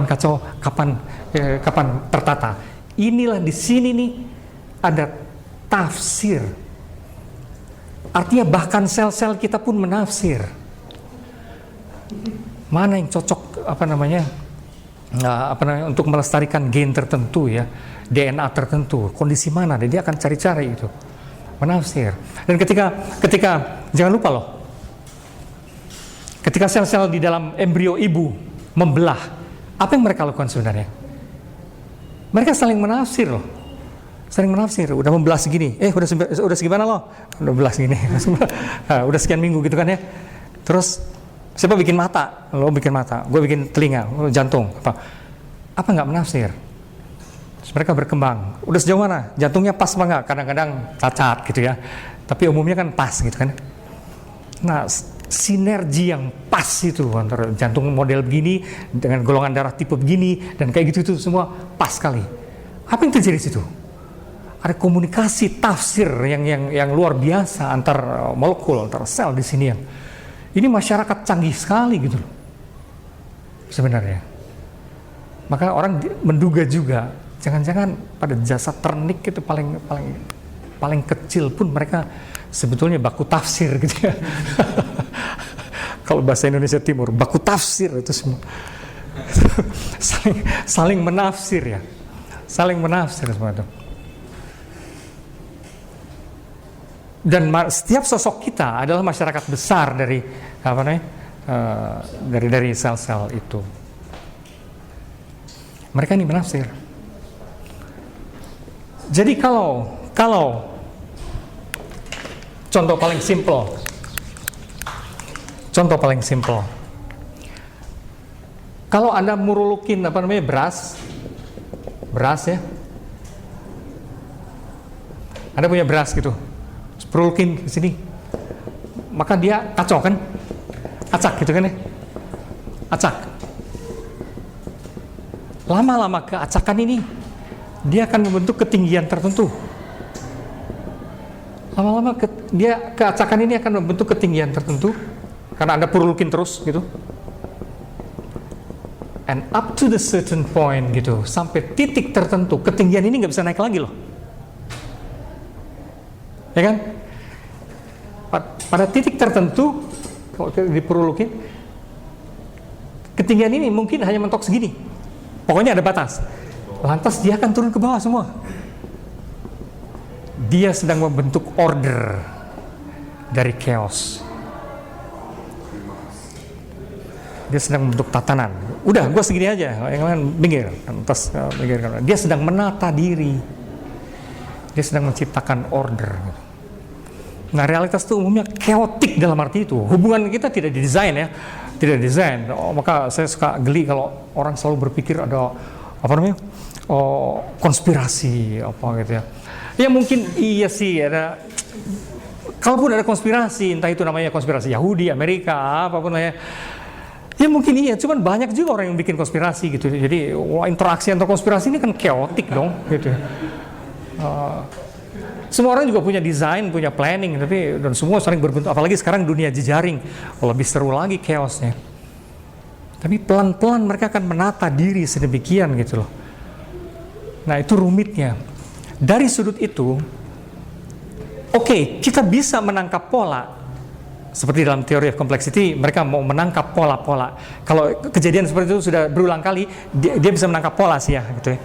kacau, kapan tertata. Inilah di sini nih ada tafsir. Artinya bahkan sel-sel kita pun menafsir. Mana yang cocok untuk melestarikan gen tertentu ya, DNA tertentu, kondisi mana, dan dia akan cari-cari itu. Menafsir. Dan ketika jangan lupa loh, ketika sel-sel di dalam embrio ibu membelah, apa yang mereka lakukan sebenarnya? Mereka saling menafsir loh, saling menafsir. Udah membelah segini, udah segimana loh? Udah belah segini, udah sekian minggu gitu kan ya. Terus siapa bikin mata? Lo bikin mata, gue bikin telinga, lo jantung, apa nggak menafsir? Terus mereka berkembang. Udah sejauh mana? Jantungnya pas apa nggak? Kadang-kadang cacat gitu ya. Tapi umumnya kan pas gitu kan. Nah, sinergi yang pas itu antara jantung model begini dengan golongan darah tipe begini dan kayak gitu itu semua pas sekali. Apa yang terjadi di situ? Ada komunikasi tafsir yang luar biasa antar molekul, antar sel di sini yang ini masyarakat canggih sekali gitu loh. Sebenarnya. Maka orang menduga juga jangan-jangan pada jasa ternik itu paling kecil pun mereka sebetulnya baku tafsir gitu ya. Kalau bahasa Indonesia Timur, baku tafsir itu semua. saling menafsir ya. Saling menafsir semua itu. Dan setiap sosok kita adalah masyarakat besar dari apa namanya, dari sel-sel itu. Mereka ini menafsir. Jadi kalau contoh paling simple, kalau Anda murulukin apa namanya beras ya, Anda punya beras gitu, murulukin ke sini, maka dia kacau kan, acak gitu kan ya, acak. Lama-lama keacakan ini dia akan membentuk ketinggian tertentu. Lama-lama keacakan ini akan membentuk ketinggian tertentu karena Anda purulukin terus gitu. And up to the certain point gitu, sampai titik tertentu, ketinggian ini nggak bisa naik lagi loh. Ya kan? Pada titik tertentu, kalau dipurulukin, ketinggian ini mungkin hanya mentok segini. Pokoknya ada batas. Lantas dia akan turun ke bawah semua. Dia sedang membentuk order dari chaos. Dia sedang membentuk tatanan. Udah, gue segini aja, yang lain minggir. Lantas minggir. Dia sedang menata diri. Dia sedang menciptakan order. Nah, realitas itu umumnya chaotic dalam arti itu. Hubungan kita tidak didesain ya. Tidak desain. Maka saya suka geli kalau orang selalu berpikir ada apa namanya, konspirasi apa gitu ya. Ya mungkin iya sih ada. Kalaupun ada konspirasi, entah itu namanya konspirasi Yahudi, Amerika, apapun lah ya. Ya mungkin iya, cuman banyak juga orang yang bikin konspirasi gitu. Jadi interaksi antar konspirasi ini kan chaotic dong gitu. Semua orang juga punya desain, punya planning, tapi dan semua saling berbentuk. Apalagi sekarang dunia jejaring, lebih seru lagi chaosnya. Tapi pelan-pelan mereka akan menata diri sedemikian gitu loh. Nah itu rumitnya. Dari sudut itu, oke, kita bisa menangkap pola. Seperti dalam teori of complexity, mereka mau menangkap pola-pola. Kalau kejadian seperti itu sudah berulang kali, dia bisa menangkap pola sih ya gitu ya.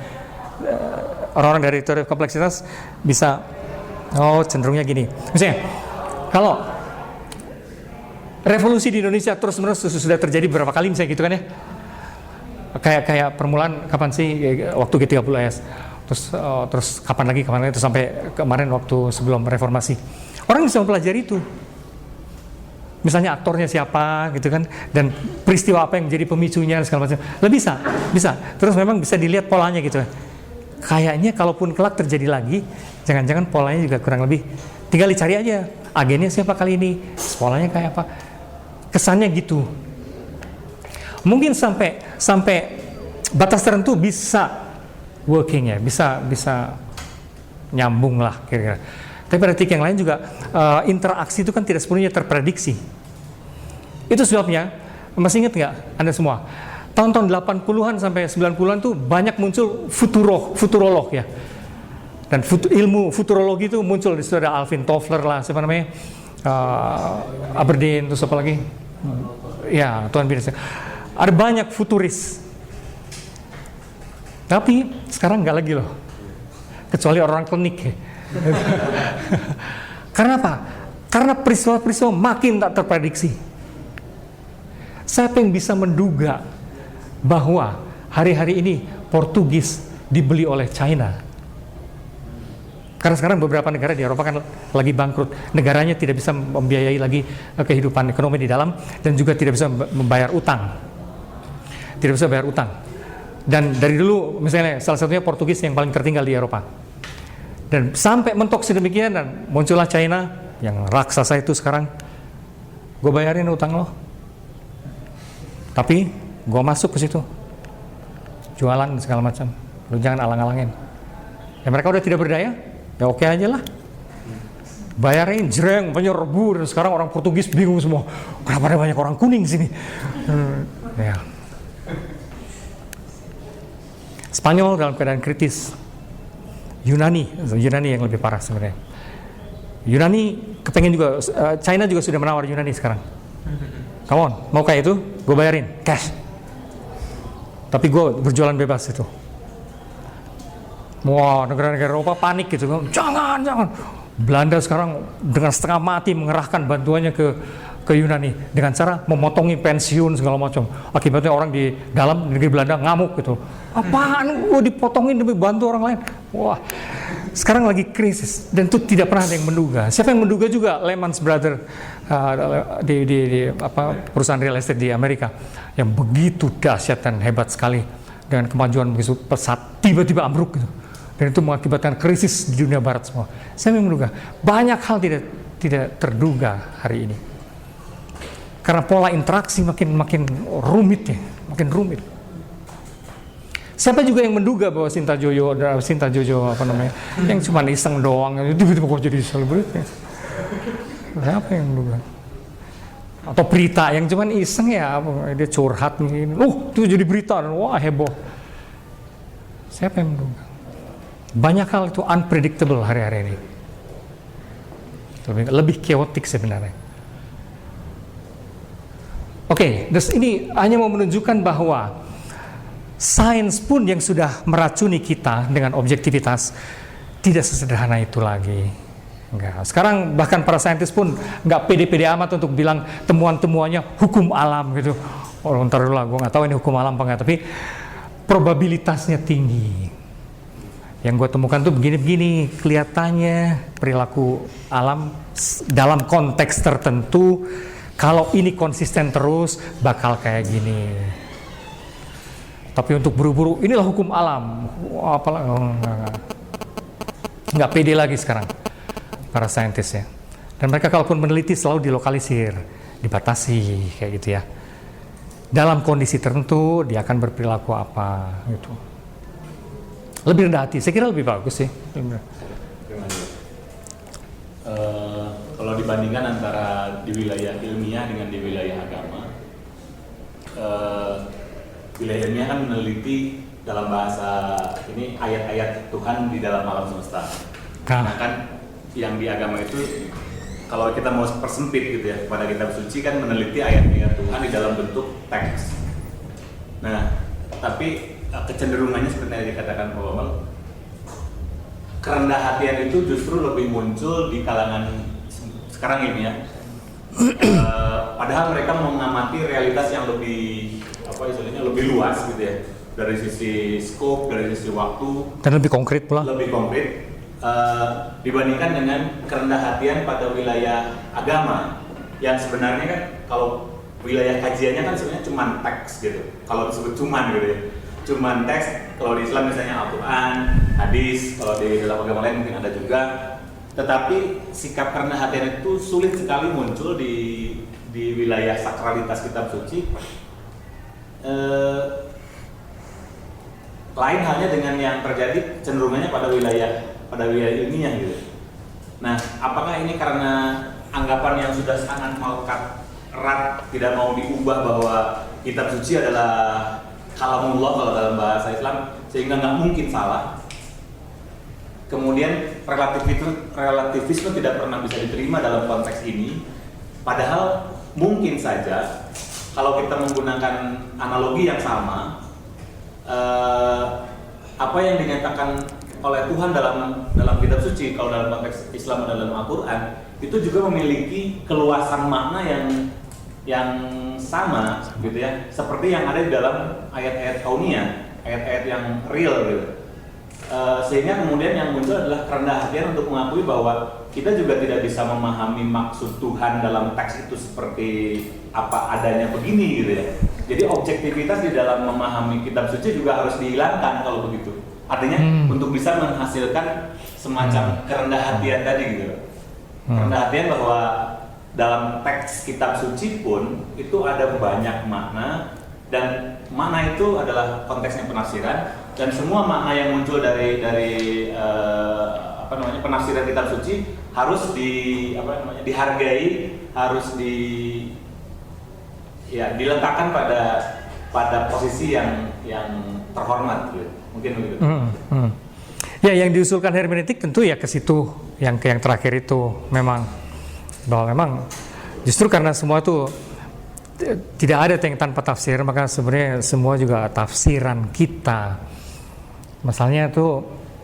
Orang-orang dari teori of kompleksitas bisa cenderungnya gini. Misalnya, kalau revolusi di Indonesia terus-menerus sudah terjadi beberapa kali misalnya gitu kan ya. Kayak permulaan kapan sih waktu G30S. Terus kapan lagi terus sampai kemarin waktu sebelum reformasi. Orang bisa mempelajari itu. Misalnya aktornya siapa gitu kan, dan peristiwa apa yang menjadi pemicunya segala macam. Bisa. Terus memang bisa dilihat polanya gitu. Kayaknya kalaupun kelak terjadi lagi, jangan-jangan polanya juga kurang lebih. Tinggal dicari aja agennya siapa kali ini, polanya kayak apa. Kesannya gitu. Mungkin sampai batas tertentu bisa working ya, bisa nyambung lah kira-kira. Tapi pada titik yang lain juga interaksi itu kan tidak sepenuhnya terprediksi. Itu sebabnya, masih ingat nggak Anda semua? Tahun-tahun 80-an sampai 90-an tuh banyak muncul futurolog ya. Dan ilmu futurologi itu muncul di situ, ada Alvin Toffler lah, siapa namanya? Aberdeen, terus apa lagi? Ya, Tuhan Biasa. Ada banyak futuris. Tapi sekarang nggak lagi loh. Kecuali orang klinik ya. Karena apa? Karena peristiwa-peristiwa makin tak terprediksi. Siapa yang bisa menduga bahwa hari-hari ini Portugis dibeli oleh China? Karena sekarang beberapa negara di Eropa kan lagi bangkrut. Negaranya tidak bisa membiayai lagi kehidupan ekonomi di dalam, dan juga tidak bisa membayar utang. Tidak bisa bayar utang. Dan dari dulu misalnya salah satunya Portugis yang paling tertinggal di Eropa. Dan sampai mentok sedemikian, dan muncullah China yang raksasa itu sekarang. Gue bayarin utang lo, tapi gue masuk ke situ, jualan segala macam. Lu jangan alang-alangin. Ya mereka udah tidak berdaya, ya oke aja lah. Bayarin jreng, penyerbu, dan sekarang orang Portugis bingung semua. Kenapa ada banyak orang kuning sini? Ya. Spanyol dalam keadaan kritis. Yunani yang lebih parah sebenarnya. Yunani kepengen juga, China juga sudah menawar Yunani sekarang. Come on, mau kayak itu? Gue bayarin, cash. Tapi gue berjualan bebas itu. Wah, negara-negara Eropa panik gitu. Jangan. Belanda sekarang dengan setengah mati mengerahkan bantuannya ke Yunani dengan cara memotongi pensiun segala macam. Akibatnya orang di dalam negeri Belanda ngamuk gitu. Apaan gue dipotongin demi bantu orang lain? Wah, sekarang lagi krisis dan itu tidak pernah ada yang menduga. Siapa yang menduga juga Lehman Brothers di perusahaan real estate di Amerika yang begitu dahsyat dan hebat sekali dengan kemajuan begitu pesat tiba-tiba ambruk gitu. Dan itu mengakibatkan krisis di dunia barat semua. Saya yang menduga banyak hal tidak terduga hari ini. Karena pola interaksi makin rumit ya, makin rumit. Siapa juga yang menduga bahwa Sinta Jojo yang cuma iseng doang, tiba-tiba kok jadi selebriti? Siapa yang menduga? Atau Prita yang cuma iseng ya, dia curhat nih, itu jadi berita dan wah heboh. Siapa yang menduga? Banyak hal itu unpredictable hari-hari ini, lebih chaotic sebenarnya. Oke, terus ini hanya mau menunjukkan bahwa sains pun yang sudah meracuni kita dengan objektivitas tidak sesederhana itu lagi. Enggak. Sekarang bahkan para saintis pun nggak pede-pede amat untuk bilang temuan-temuannya hukum alam gitu. Oh, ntar dulu lah, gue nggak tahu ini hukum alam apa nggak, tapi probabilitasnya tinggi. Yang gue temukan tuh begini-begini, kelihatannya perilaku alam dalam konteks tertentu. Kalau ini konsisten terus, bakal kayak gini. Tapi untuk buru-buru, inilah hukum alam. Apalah, nggak pede lagi sekarang para saintis ya. Dan mereka kalaupun meneliti selalu dilokalisir, dibatasi kayak gitu ya. Dalam kondisi tertentu, dia akan berperilaku apa gitu. Lebih rendah hati, saya kira lebih bagus sih. Kalau dibandingkan antara di wilayah ilmiah dengan di wilayah agama, wilayah ilmiah kan meneliti dalam bahasa ini ayat-ayat Tuhan di dalam alam semesta. Nah kan yang di agama itu kalau kita mau persempit gitu ya, pada kitab suci kan meneliti ayat-ayat Tuhan di dalam bentuk teks. Nah tapi kecenderungannya seperti yang dikatakan Pak Bambang, kerendahan hatian itu justru lebih muncul di kalangan sekarang ini ya. Padahal mereka mengamati realitas yang lebih lebih luas gitu ya, dari sisi scope, dari sisi waktu, dan lebih konkret pula. Lebih konkret dibandingkan dengan kerendahan pada wilayah agama yang sebenarnya kan kalau wilayah kajiannya kan sebenarnya cuma teks gitu. Kalau disebut cuman gitu ya, cuman teks. Kalau di Islam misalnya Al-Quran, hadis, kalau di dalam agama lain mungkin ada juga. Tetapi sikap kerendahan hatian itu sulit sekali muncul di wilayah sakralitas kitab suci. Lain halnya dengan yang terjadi cenderungannya pada wilayah ilmiah gitu. Nah, apakah ini karena anggapan yang sudah sangat melekat erat, tidak mau diubah bahwa kitab suci adalah kalamullah kalau dalam bahasa Islam, sehingga nggak mungkin salah? Kemudian relativisme tidak pernah bisa diterima dalam konteks ini, padahal mungkin saja kalau kita menggunakan analogi yang sama, apa yang dinyatakan oleh Tuhan dalam kitab suci, kalau dalam konteks Islam dan dalam Al-Quran, itu juga memiliki keluasan makna yang sama gitu ya, seperti yang ada di dalam ayat-ayat kauniyah, ayat-ayat yang real gitu. Sehingga kemudian yang muncul adalah kerendahan hatian untuk mengakui bahwa kita juga tidak bisa memahami maksud Tuhan dalam teks itu seperti apa adanya begini gitu ya. Jadi objektivitas di dalam memahami kitab suci juga harus dihilangkan kalau begitu. Artinya untuk bisa menghasilkan semacam kerendahan hatian tadi gitu. Kerendahan hatian bahwa dalam teks kitab suci pun itu ada banyak makna, dan makna itu adalah konteksnya penafsiran, dan semua makna yang muncul dari penafsiran kitab suci harus dihargai, harus diletakkan pada posisi yang terhormat gitu. Mungkin begitu. Ya, yang diusulkan hermeneutik tentu ya ke situ, yang terakhir itu bahwa memang justru karena semua itu tidak ada yang tanpa tafsir, maka sebenarnya semua juga tafsiran kita. Masalahnya itu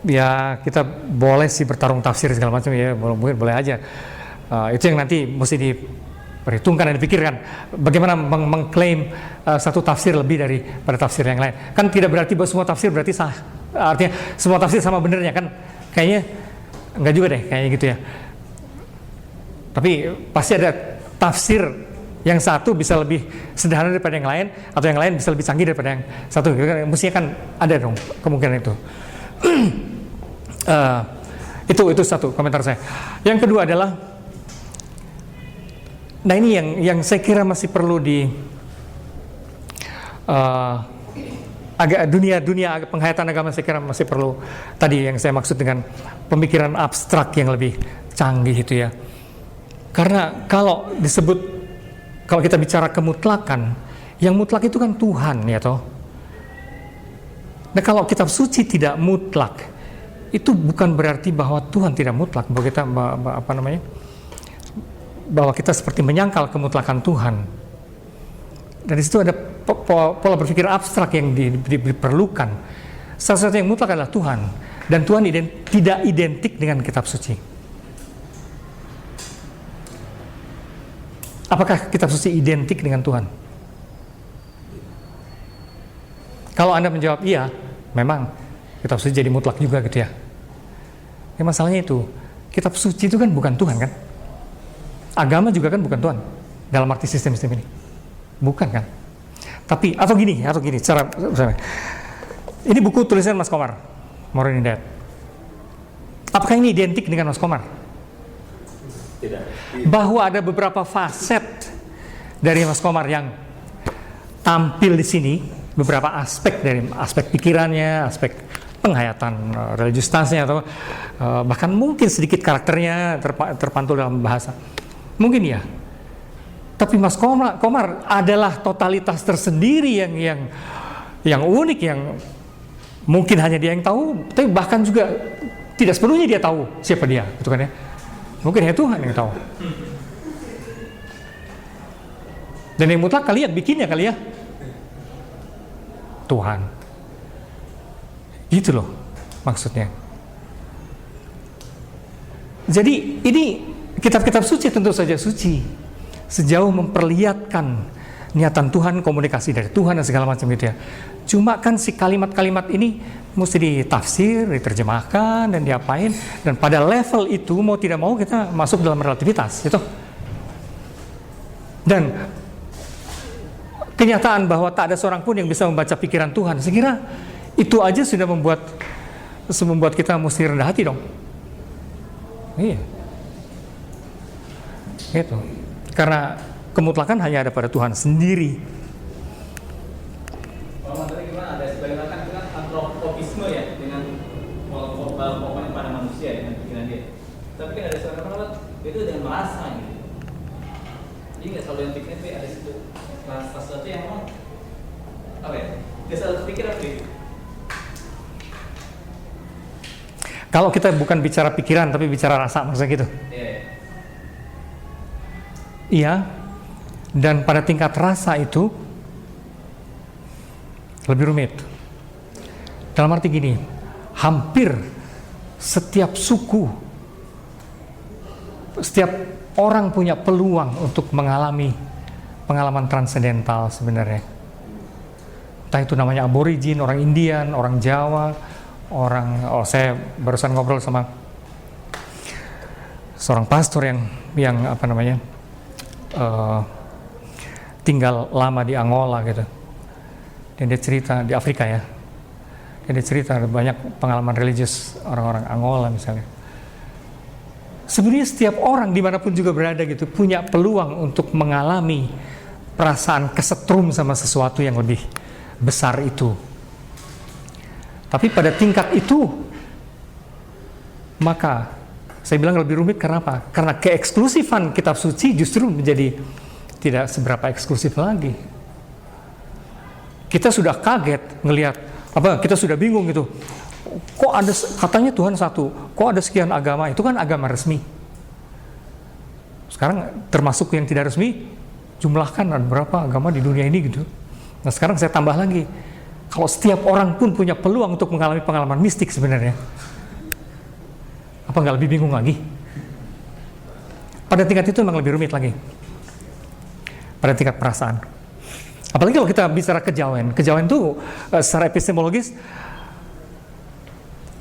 ya kita boleh sih bertarung tafsir segala macam ya, boleh aja. Itu yang nanti mesti diperhitungkan dan dipikirkan. Bagaimana mengklaim satu tafsir lebih daripada tafsir yang lain. Kan tidak berarti bahwa semua tafsir berarti sah. Artinya semua tafsir sama benernya kan? Kayaknya enggak juga deh, kayaknya gitu ya. Tapi pasti ada tafsir yang satu bisa lebih sederhana daripada yang lain, atau yang lain bisa lebih canggih daripada yang satu. Mestinya kan ada dong kemungkinan itu. Itu satu komentar saya. Yang kedua adalah, nah ini yang saya kira masih perlu agak dunia penghayatan agama, saya kira masih perlu tadi yang saya maksud dengan pemikiran abstrak yang lebih canggih itu ya. Karena kalau kita bicara kemutlakan, yang mutlak itu kan Tuhan ya toh. Nah kalau kitab suci tidak mutlak, itu bukan berarti bahwa Tuhan tidak mutlak, bahwa kita bahwa kita seperti menyangkal kemutlakan Tuhan. Dan di situ ada pola berpikir abstrak yang diperlukan. Salah satu yang mutlak adalah Tuhan, dan Tuhan tidak identik dengan kitab suci. Apakah kitab suci identik dengan Tuhan? Kalau Anda menjawab iya, memang kitab suci jadi mutlak juga gitu ya. Ya masalahnya itu, kitab suci itu kan bukan Tuhan kan? Agama juga kan bukan Tuhan dalam arti sistem ini. Bukan kan? Tapi atau gini, cara ini buku tulisan Mas Komar, More in That. Apakah ini identik dengan Mas Komar? Tidak. Bahwa ada beberapa faset dari Mas Komar yang tampil di sini, beberapa aspek dari aspek pikirannya, aspek penghayatan religiusitasnya, atau bahkan mungkin sedikit karakternya terpantul dalam bahasa. Mungkin ya. Tapi Mas Komar adalah totalitas tersendiri yang unik, yang mungkin hanya dia yang tahu, tapi bahkan juga tidak sepenuhnya dia tahu siapa dia, gitu kan ya. Mungkin hanya Tuhan yang tahu. Dan yang mutlak kali ya bikinnya kali ya Tuhan. Gitu loh maksudnya. Jadi ini kitab-kitab suci tentu saja suci sejauh memperlihatkan niatan Tuhan, komunikasi dari Tuhan dan segala macam gitu ya. Cuma kan si kalimat-kalimat ini mesti ditafsir, diterjemahkan dan diapain, dan pada level itu mau tidak mau kita masuk dalam relativitas itu. Dan kenyataan bahwa tak ada seorang pun yang bisa membaca pikiran Tuhan, saya kira itu aja sudah membuat kita mesti rendah hati dong. Iya. Gitu. Karena kemutlakan hanya ada pada Tuhan sendiri. Kalau tadi gimana, ada sebagian kan antropopisme ya, dengan pokoknya pada manusia dengan pikiran dia. Tapi kan ada sebagian orang itu dengan merasa gitu. Jadi nggak selalu yang pikiran itu ada situ sesuatu yang memang apa ya? Dia selalu kepikiran gitu. Kalau kita bukan bicara pikiran tapi bicara rasa, maksudnya gitu. Iya. Dan pada tingkat rasa itu lebih rumit. Dalam arti gini, hampir setiap suku, setiap orang punya peluang untuk mengalami pengalaman transendental sebenarnya. Entah itu namanya aborigin, orang Indian, orang Jawa, saya barusan ngobrol sama seorang pastor yang apa namanya tinggal lama di Angola gitu, dan dia cerita di Afrika ya, dan dia cerita ada banyak pengalaman religius orang-orang Angola misalnya. Sebenarnya setiap orang dimanapun juga berada gitu punya peluang untuk mengalami perasaan kesetrum sama sesuatu yang lebih besar itu. Tapi pada tingkat itu, maka saya bilang lebih rumit. Karena apa? Karena keeksklusifan kitab suci justru menjadi tidak seberapa eksklusif lagi. Kita sudah kaget ngelihat kita sudah bingung gitu. Kok ada katanya Tuhan satu, kok ada sekian agama? Itu kan agama resmi. Sekarang termasuk yang tidak resmi, jumlahkan ada berapa agama di dunia ini gitu. Nah sekarang saya tambah lagi, kalau setiap orang pun punya peluang untuk mengalami pengalaman mistik sebenarnya, Apa nggak lebih bingung lagi? Pada tingkat itu memang lebih rumit lagi. Pada tingkat perasaan. Apalagi kalau kita bicara kejawen. Kejawen itu secara epistemologis,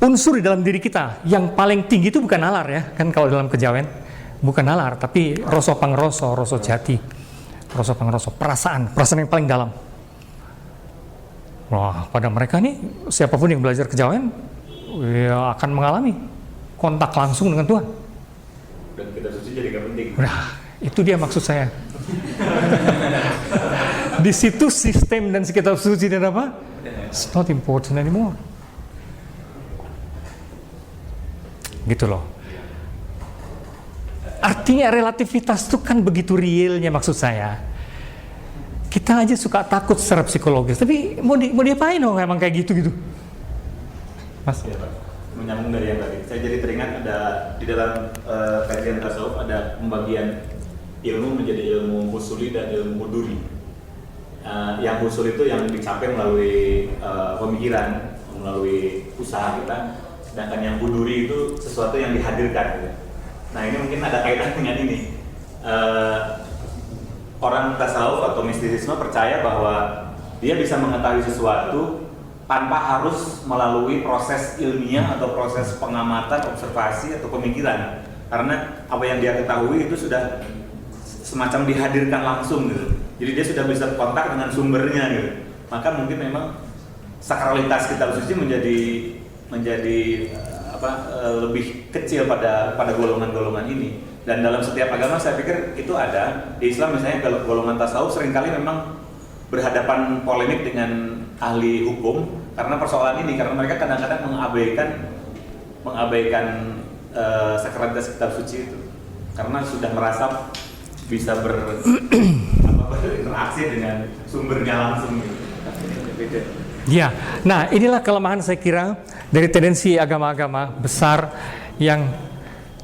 unsur di dalam diri kita yang paling tinggi itu bukan nalar ya. Kan kalau dalam kejawen, bukan nalar, tapi rasa pangroso, rasa jati. Rasa pangroso, perasaan yang paling dalam. Wah, pada mereka nih, siapapun yang belajar kejawen, ya akan mengalami kontak langsung dengan Tuhan. Dan kitab suci jadi gak penting. Nah, itu dia maksud saya. Di situ sistem dan kitab suci dan apa? It's not important anymore. Gitu loh. Artinya relativitas itu kan begitu realnya maksud saya. Kita aja suka takut secara psikologis, tapi mau diapain dong emang kayak gitu. Mas? Ya, Pak. Menyambung dari yang tadi, saya jadi teringat ada di dalam kajian tasawuf ada pembagian ilmu menjadi ilmu husuli dan ilmu huduri. Yang husul itu yang dicapai melalui pemikiran, melalui usaha kita, sedangkan yang huduri itu sesuatu yang dihadirkan. Gitu. Nah ini mungkin ada kaitan dengan ini. Orang tasawuf atau mistisisme percaya bahwa dia bisa mengetahui sesuatu tanpa harus melalui proses ilmiah atau proses pengamatan, observasi atau pemikiran, karena apa yang dia ketahui itu sudah semacam dihadirkan langsung gitu. Jadi dia sudah bisa kontak dengan sumbernya gitu. Maka mungkin memang sakralitas kitab suci menjadi lebih kecil pada golongan-golongan ini. Dan dalam setiap agama saya pikir itu ada. Di Islam misalnya kalau golongan tasawuf seringkali memang berhadapan polemik dengan ahli hukum karena persoalan ini, karena mereka kadang-kadang mengabaikan sakralitas kitab suci itu karena sudah merasa bisa berinteraksi dengan sumbernya langsung gitu. Beda. Ya, nah inilah kelemahan saya kira dari tendensi agama-agama besar yang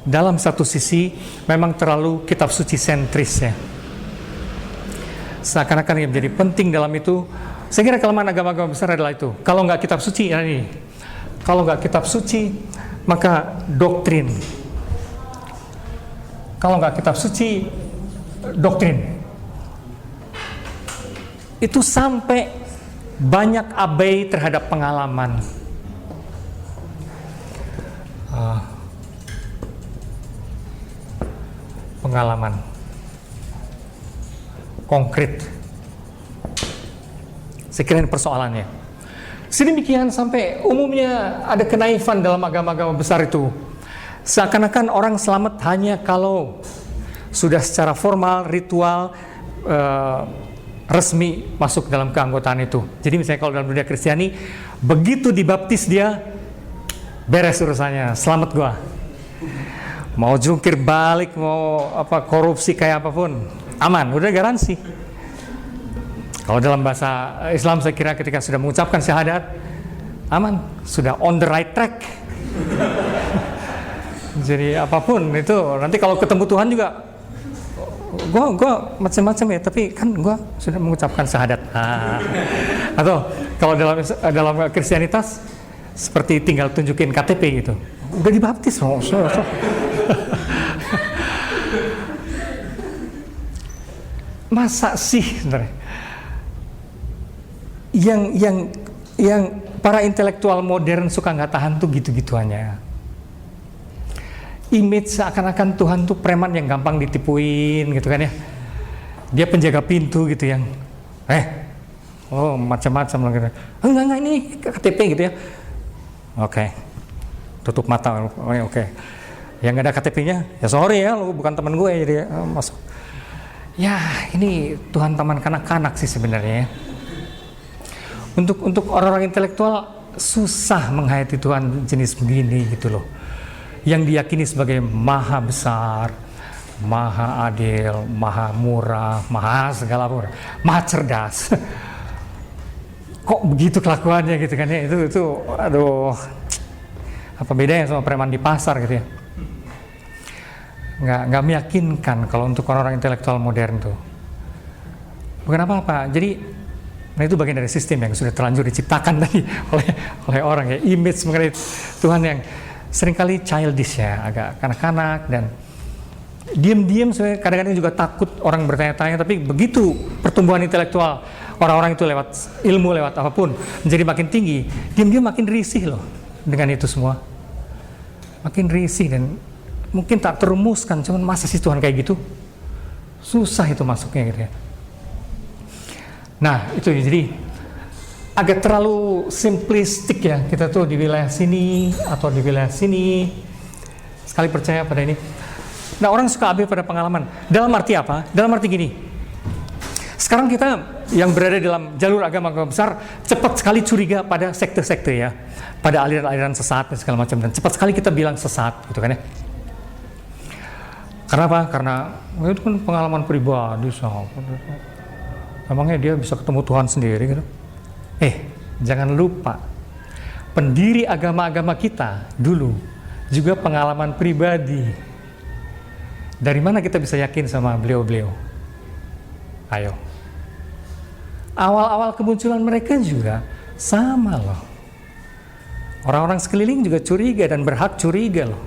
dalam satu sisi memang terlalu kitab suci sentris ya. Seakan-akan yang menjadi penting dalam itu, saya kira kelemahan agama-agama besar adalah itu. Kalau nggak kitab suci, ya ini. Kalau nggak kitab suci, maka doktrin. Kalau nggak kitab suci, doktrin. Itu sampai banyak abai terhadap pengalaman. Pengalaman konkret. Saya kira ini persoalannya. Sedemikian sampai umumnya ada kenaifan dalam agama-agama besar itu. Seakan-akan orang selamat hanya kalau sudah secara formal, ritual, resmi masuk dalam keanggotaan itu. Jadi misalnya kalau dalam dunia Kristiani, begitu dibaptis dia, beres urusannya, selamat gua. Mau jungkir balik, mau korupsi kayak apapun, aman, udah garansi. Kalau dalam bahasa Islam saya kira ketika sudah mengucapkan syahadat, aman, sudah on the right track. Jadi apapun itu, nanti kalau ketemu Tuhan juga, gua macam-macam ya, tapi kan gua sudah mengucapkan syahadat. Atau kalau dalam Kristianitas seperti tinggal tunjukin KTP gitu, udah dibaptis, Masa sih sebenarnya yang para intelektual modern suka nggak tahan tuh gitu-gituannya. Image seakan-akan Tuhan tuh preman yang gampang ditipuin gitu kan ya. Dia penjaga pintu gitu yang macam-macam lah gitu. Enggak ini KTP gitu ya. Oke. Tutup mata. Oke. Yang nggak ada KTP-nya, ya sorry ya, lu bukan teman gue jadi masuk. Ya ini Tuhan taman kanak-kanak sih sebenarnya. Untuk orang-orang intelektual susah menghayati Tuhan jenis begini gitu loh. Yang diyakini sebagai maha besar, maha adil, maha murah, maha segala pun, maha cerdas. Kok begitu kelakuannya gitu kan ya? Itu aduh, apa bedanya sama preman di pasar gitu ya? Nggak meyakinkan kalau untuk orang-orang intelektual modern tuh. Bukan apa-apa. Jadi, nah itu bagian dari sistem yang sudah terlanjur diciptakan tadi oleh orang ya. Image mengenai Tuhan yang seringkali childish ya, agak kanak-kanak, dan diam-diam sebenarnya kadang-kadang juga takut orang bertanya-tanya. Tapi begitu pertumbuhan intelektual orang-orang itu lewat ilmu, lewat apapun menjadi makin tinggi, diam-diam makin risih loh dengan itu semua, makin risih, dan mungkin tak terumuskan. Cuman masa sih Tuhan kayak gitu, susah itu masuknya gitu ya. Nah itu jadi agak terlalu simplistik ya kita tuh di wilayah sini atau di wilayah sini, sekali percaya pada ini. Nah orang suka abai pada pengalaman. Dalam arti apa? Dalam arti gini, sekarang kita yang berada dalam jalur agama besar cepat sekali curiga pada sekte-sekte ya, pada aliran-aliran sesat dan segala macam, dan cepat sekali kita bilang sesat gitu kan ya. Karena apa? Karena itu kan pengalaman pribadi, emangnya dia bisa ketemu Tuhan sendiri gitu. Jangan lupa, pendiri agama-agama kita dulu juga pengalaman pribadi. Dari mana kita bisa yakin sama beliau-beliau? Ayo. Awal-awal kemunculan mereka juga sama loh. Orang-orang sekeliling juga curiga dan berhak curiga loh.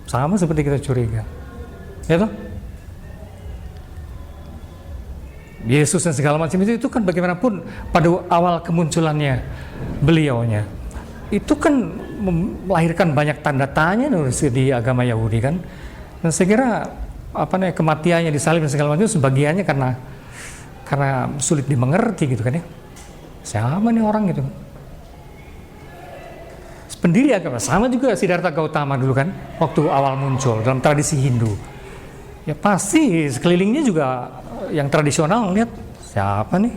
Sama seperti kita curiga. Ya toh? Yesus dan segala macam itu kan bagaimanapun pada awal kemunculannya beliaunya itu kan melahirkan banyak tanda tanya di agama Yahudi kan. Dan saya kira kematiannya disalib dan segala macam sebagiannya karena sulit dimengerti gitu kan ya. Siapa nih orang gitu? Pendiri agama sama juga Siddhartha Gautama dulu kan, waktu awal muncul dalam tradisi Hindu. Ya pasti sekelilingnya juga yang tradisional lihat siapa nih?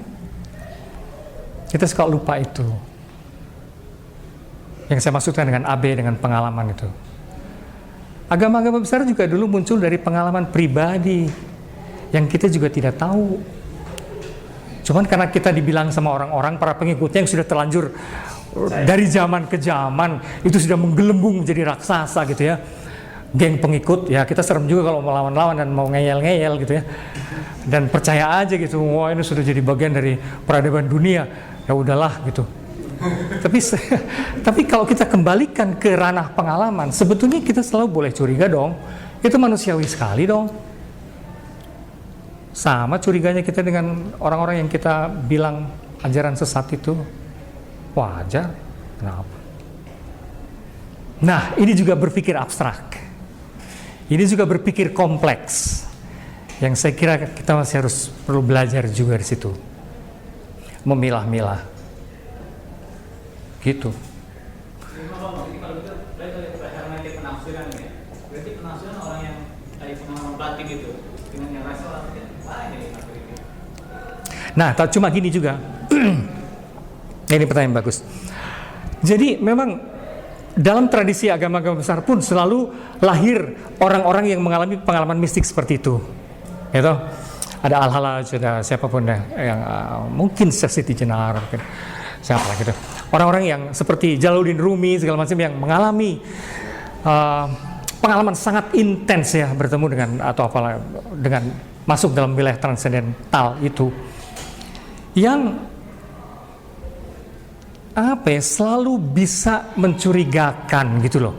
Kita suka lupa itu. Yang saya maksudkan dengan AB, dengan pengalaman itu. Agama-agama besar juga dulu muncul dari pengalaman pribadi yang kita juga tidak tahu. Cuman karena kita dibilang sama orang-orang, para pengikutnya yang sudah terlanjur dari zaman ke zaman, itu sudah menggelembung menjadi raksasa gitu ya. Geng pengikut, ya kita serem juga kalau melawan-lawan dan mau ngeyel-ngeyel gitu ya. Dan percaya aja gitu, wah ini sudah jadi bagian dari peradaban dunia, ya udahlah gitu. Tapi kalau kita kembalikan ke ranah pengalaman, sebetulnya kita selalu boleh curiga dong. Itu manusiawi sekali dong. Sama curiganya kita dengan orang-orang yang kita bilang ajaran sesat itu. Wajar. Kenapa? Nah, ini juga berpikir abstrak. Ini juga berpikir kompleks. Yang saya kira kita masih harus perlu belajar juga di situ. Memilah-milah. Gitu. Kalau gitu balik ke hermeneutik penafsiran ya. Berarti penafsiran orang yang dari pengalaman batin itu dengan yang rasional itu lain ya. Nah, tak cuma gini juga. Ini pertanyaan bagus. Jadi memang dalam tradisi agama-agama besar pun selalu lahir orang-orang yang mengalami pengalaman mistik seperti itu. Gitu. Ada Al-Halaj, ada siapapun yang mungkin Siti Jenar, mungkin siapa gitu. Orang-orang yang seperti Jalaluddin Rumi segala macam yang mengalami pengalaman sangat intens ya bertemu dengan atau apalah dengan masuk dalam wilayah transendental itu, yang selalu bisa mencurigakan gitu loh.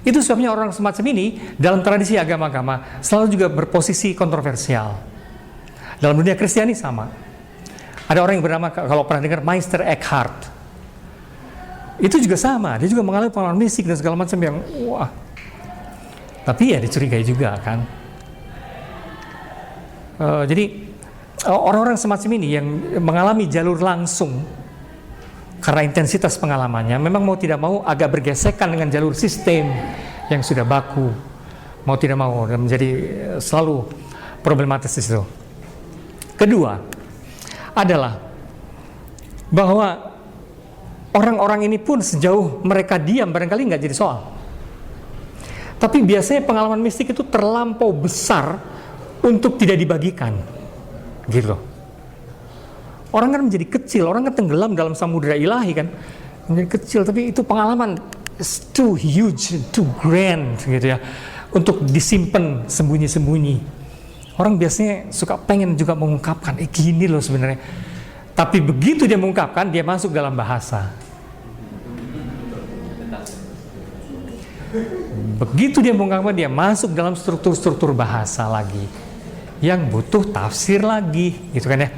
Itu sebabnya orang semacam ini dalam tradisi agama-agama selalu juga berposisi kontroversial. Dalam dunia Kristiani sama. Ada orang yang bernama, kalau pernah dengar, Meister Eckhart. Itu juga sama, dia juga mengalami pengalaman mistik dan segala macam yang wah. Tapi ya dicurigai juga kan. Jadi orang-orang semacam ini yang mengalami jalur langsung karena intensitas pengalamannya, memang mau tidak mau agak bergesekan dengan jalur sistem yang sudah baku. Mau tidak mau, dan menjadi selalu problematis itu. Kedua adalah bahwa orang-orang ini pun sejauh mereka diam barangkali nggak jadi soal. Tapi biasanya pengalaman mistik itu terlampau besar untuk tidak dibagikan, gitu. Orang kan menjadi kecil, orang kan tenggelam dalam samudera ilahi kan, menjadi kecil. Tapi itu pengalaman too huge, too grand, gitu ya, untuk disimpan sembunyi-sembunyi. Orang biasanya suka pengen juga mengungkapkan, gini loh sebenarnya. Tapi begitu dia mengungkapkan, dia masuk dalam bahasa. Begitu dia mengungkapkan, dia masuk dalam struktur-struktur bahasa lagi yang butuh tafsir lagi, gitu kan ya.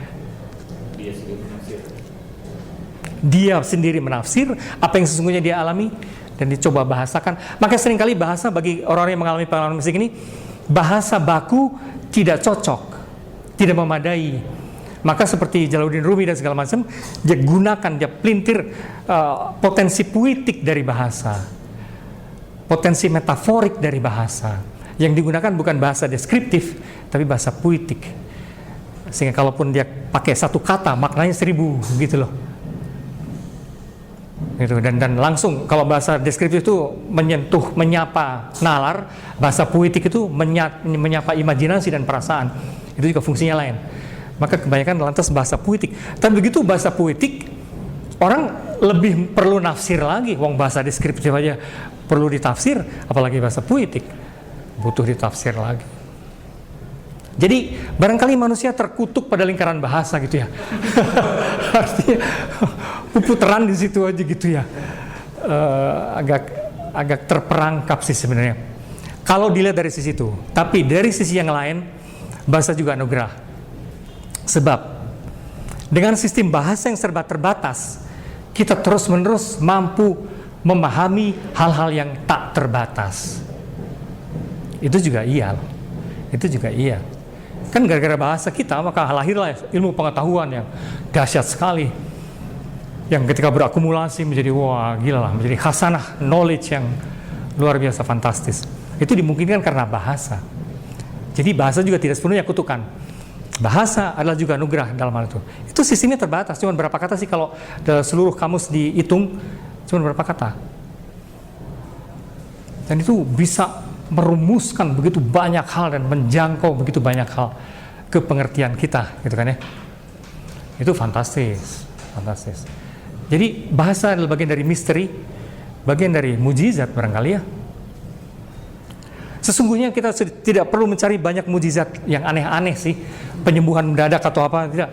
Dia sendiri menafsir apa yang sesungguhnya dia alami dan dicoba bahasakan. Maka seringkali bahasa bagi orang-orang yang mengalami pengalaman mistik ini, bahasa baku tidak cocok, tidak memadai. Maka seperti Jalaluddin Rumi dan segala macam, dia gunakan, dia pelintir potensi puitik dari bahasa, potensi metaforik dari bahasa. Yang digunakan bukan bahasa deskriptif, tapi bahasa puitik. Sehingga kalaupun dia pakai satu kata, maknanya 1000 gitu loh. Gitu. Dan langsung kalau bahasa deskriptif itu menyentuh, menyapa nalar, bahasa puitik itu menyapa imajinasi dan perasaan. Itu juga fungsinya lain. Maka kebanyakan lantas bahasa puitik. Tapi begitu bahasa puitik, orang lebih perlu nafsir lagi. Wong bahasa deskriptif aja perlu ditafsir, apalagi bahasa puitik butuh ditafsir lagi. Jadi barangkali manusia terkutuk pada lingkaran bahasa gitu ya. Artinya puputaran di situ aja gitu ya. Agak terperangkap sih sebenarnya. Kalau dilihat dari sisi itu, tapi dari sisi yang lain, bahasa juga anugerah. Sebab dengan sistem bahasa yang serba terbatas, kita terus-menerus mampu memahami hal-hal yang tak terbatas. Itu juga iya. Itu juga iya. Kan gara-gara bahasa kita, maka lahirlah ilmu pengetahuan yang dahsyat sekali. Yang ketika berakumulasi menjadi, wah gila lah, menjadi khasanah knowledge yang luar biasa fantastis. Itu dimungkinkan karena bahasa. Jadi bahasa juga tidak sepenuhnya kutukan. Bahasa adalah juga anugerah dalam hal itu. Itu sistemnya terbatas. Cuma berapa kata sih kalau seluruh kamus dihitung? Cuma berapa kata? Dan itu bisa merumuskan begitu banyak hal dan menjangkau begitu banyak hal ke pengertian kita, gitu kan ya. Itu fantastis, fantastis. Jadi bahasa adalah bagian dari misteri, bagian dari mujizat barangkali ya. Sesungguhnya kita tidak perlu mencari banyak mujizat yang aneh-aneh sih, penyembuhan mendadak atau apa, tidak.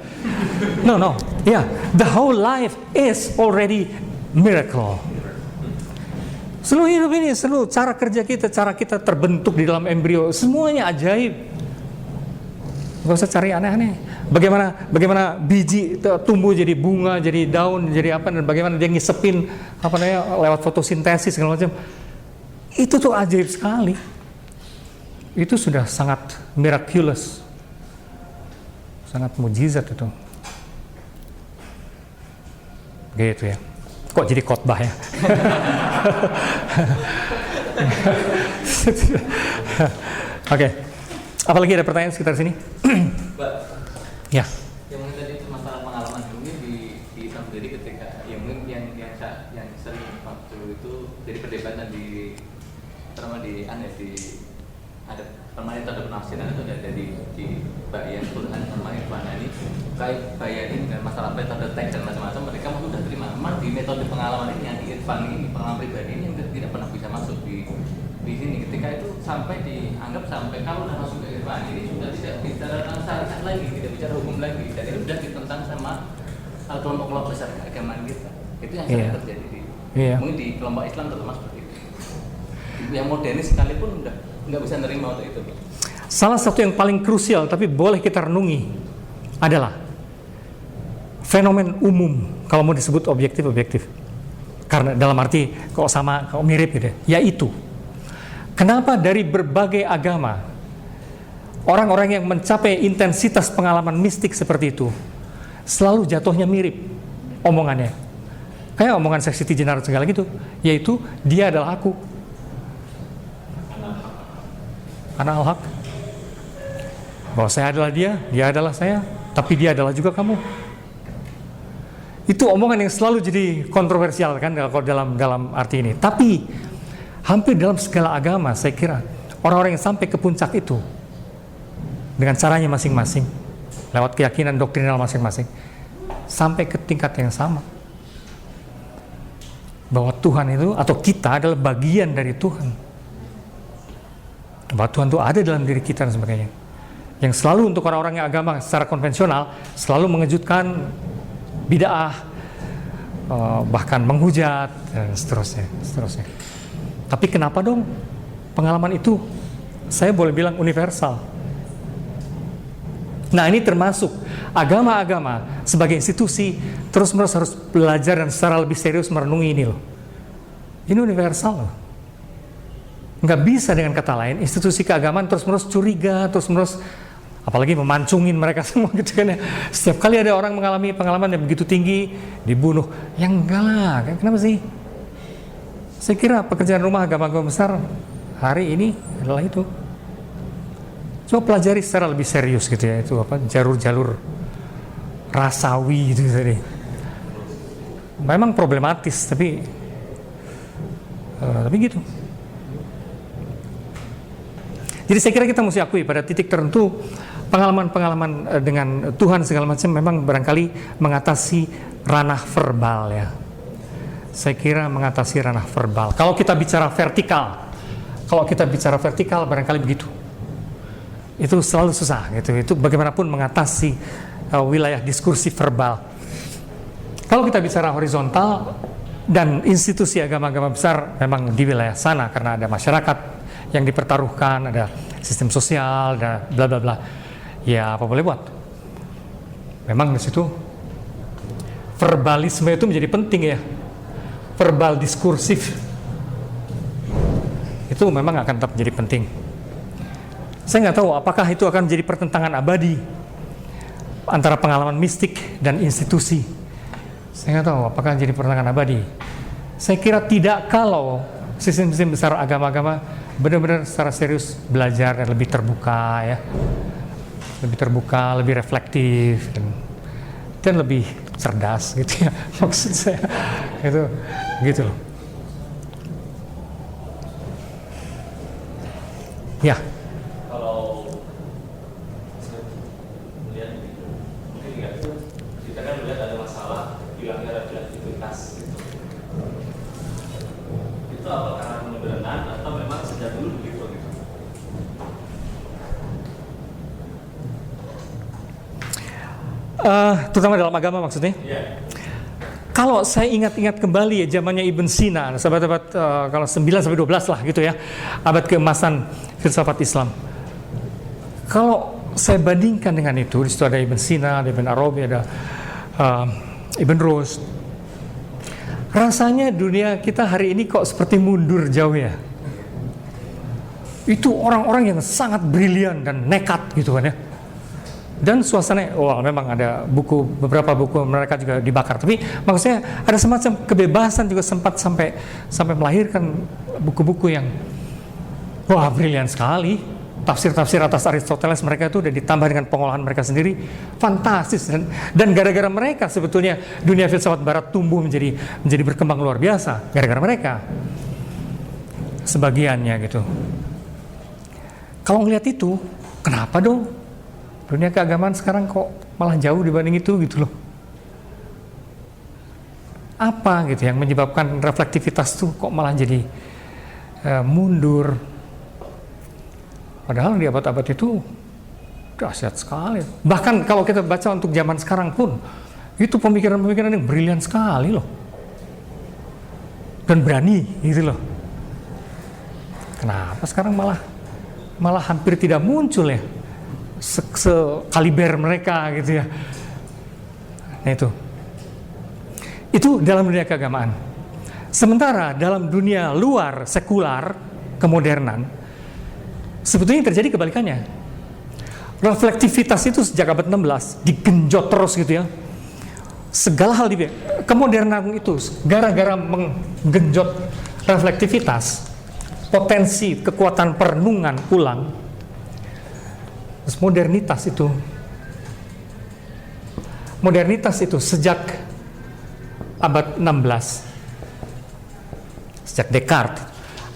No. Yeah, the whole life is already miracle. Seluruh hidup ini, seluruh cara kerja kita, cara kita terbentuk di dalam embrio, semuanya ajaib. Gak usah cari aneh-aneh. Bagaimana biji tumbuh jadi bunga, jadi daun, jadi apa, dan bagaimana dia ngisepin apa namanya lewat fotosintesis segala macam. Itu tuh ajaib sekali. Itu sudah sangat miraculous, sangat mujizat itu. Gitu ya. Kok jadi khotbah ya? Oke. Apalagi ada pertanyaan sekitar sini? Mbak, Ya. yang mungkin tadi itu masalah pengalaman mungkin di Islam sendiri ketika yang mungkin yang sering waktu itu jadi perdebatan di ada permainan terhadap penafsiran itu ada di bayan Quran sama Irfan ini kayak bayanin dengan masalah metode teks dan macam-macam, mereka sudah terima. Memang di metode pengalaman ini yang di Irfan ini, pengalaman pribadi ini yang tidak pernah bisa masuk di sini. Ketika itu sampai dianggap sampai kalau sudah masuk ke Irfan ini sudah tidak bicara tentang syariat lagi, tidak bicara hukum lagi, dan itu sudah ditentang sama kelompok-kelompok besar keagamaan kita. Itu yang sering terjadi mungkin di kelompok Islam terutama seperti itu. Yang modernis sekalipun udah nggak bisa nerima untuk itu. Salah satu yang paling krusial tapi boleh kita renungi adalah fenomen umum, kalau mau disebut objektif. Karena dalam arti kok sama, kok mirip gitu, yaitu kenapa dari berbagai agama orang-orang yang mencapai intensitas pengalaman mistik seperti itu selalu jatuhnya mirip omongannya. Kayak omongan Siti Jenar segala gitu, yaitu dia adalah aku. Ana al-haq. Bahwa saya adalah dia adalah saya, tapi dia adalah juga kamu. Itu omongan yang selalu jadi kontroversial kan kalau dalam arti ini. Tapi hampir dalam segala agama saya kira orang-orang yang sampai ke puncak itu dengan caranya masing-masing, lewat keyakinan doktrinal masing-masing, sampai ke tingkat yang sama. Bahwa Tuhan itu atau kita adalah bagian dari Tuhan. Bahwa Tuhan itu ada dalam diri kita dan sebagainya. Yang selalu untuk orang-orang yang agama secara konvensional selalu mengejutkan, bid'ah, bahkan menghujat dan seterusnya. Tapi kenapa dong pengalaman itu saya boleh bilang universal? Nah, ini termasuk agama-agama sebagai institusi terus-menerus harus belajar dan secara lebih serius merenungi ini loh. Ini universal loh. Nggak bisa dengan kata lain institusi keagamaan terus-menerus curiga, terus-menerus apalagi memancungin mereka semua gitu kan ya. Setiap kali ada orang mengalami pengalaman yang begitu tinggi, dibunuh. Ya enggak lah, kenapa sih? Saya kira pekerjaan rumah agama-agama besar hari ini adalah itu. Coba pelajari secara lebih serius gitu ya, itu apa, jalur-jalur rasawi gitu tadi. Memang problematis, tapi gitu. Jadi saya kira kita mesti akui pada titik tertentu pengalaman-pengalaman dengan Tuhan segala macam memang barangkali mengatasi ranah verbal ya. Saya kira mengatasi ranah verbal. Kalau kita bicara vertikal, barangkali begitu. Itu selalu susah gitu. Itu bagaimanapun mengatasi wilayah diskursif verbal. Kalau kita bicara horizontal dan institusi agama-agama besar memang di wilayah sana karena ada masyarakat yang dipertaruhkan, ada sistem sosial, ada bla bla bla. Ya apa boleh buat. Memang di situ verbalisme itu menjadi penting ya. Verbal diskursif itu memang akan tetap menjadi penting. Saya nggak tahu apakah itu akan menjadi pertentangan abadi antara pengalaman mistik dan institusi. Saya nggak tahu apakah jadi pertentangan abadi. Saya kira tidak kalau sistem-sistem besar agama-agama benar-benar secara serius belajar dan lebih terbuka ya, lebih terbuka, lebih reflektif dan lebih cerdas gitu ya. Maksud saya itu gitu loh. Ya. Itu apa karena kemodernan atau memang sejak dulu begitu gitu? Terutama dalam agama maksudnya? Yeah. Kalau saya ingat-ingat kembali ya zamannya Ibn Sina, sahabat-sahabat kalau 9 sampai 12 lah gitu ya, abad keemasan filsafat Islam. Kalau saya bandingkan dengan itu, di situ ada Ibn Sina, ada Ibn Arabi, ada Ibn Rushd. Rasanya dunia kita hari ini kok seperti mundur jauh ya. Itu orang-orang yang sangat brilian dan nekat gitu kan ya. Dan suasananya, memang ada beberapa buku mereka juga dibakar. Tapi maksudnya ada semacam kebebasan juga sempat sampai melahirkan buku-buku yang brilian sekali. Tafsir-tafsir atas Aristoteles mereka itu udah ditambah dengan pengolahan mereka sendiri, fantastis. Dan gara-gara mereka sebetulnya dunia filsafat barat tumbuh menjadi berkembang luar biasa, gara-gara mereka sebagiannya gitu. Kalau ngelihat itu, kenapa dong dunia keagamaan sekarang kok malah jauh dibanding itu gitu loh? Apa gitu yang menyebabkan reflektivitas tuh kok malah jadi mundur? Padahal di abad-abad itu dahsyat sekali. Bahkan kalau kita baca untuk zaman sekarang pun, itu pemikiran-pemikiran yang brilian sekali loh. Dan berani gitu loh. Kenapa sekarang malah hampir tidak muncul ya sekaliber mereka gitu ya. Nah itu dalam dunia keagamaan. Sementara dalam dunia luar sekular kemodernan sebetulnya terjadi kebalikannya. Reflektivitas itu sejak abad 16 digenjot terus gitu ya. Segala hal di kemodernan itu gara-gara menggenjot reflektivitas, potensi kekuatan perenungan ulang. Terus modernitas itu sejak abad 16, sejak Descartes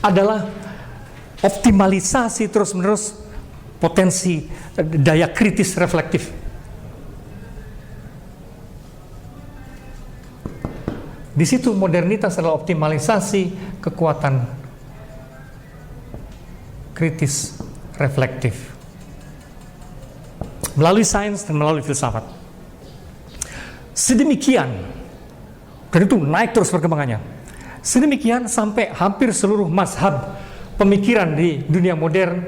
adalah optimalisasi terus-menerus potensi daya kritis reflektif. Di situ modernitas adalah optimalisasi kekuatan kritis reflektif melalui sains dan melalui filsafat. Sedemikian, dan itu naik terus perkembangannya. Sedemikian sampai hampir seluruh mazhab pemikiran di dunia modern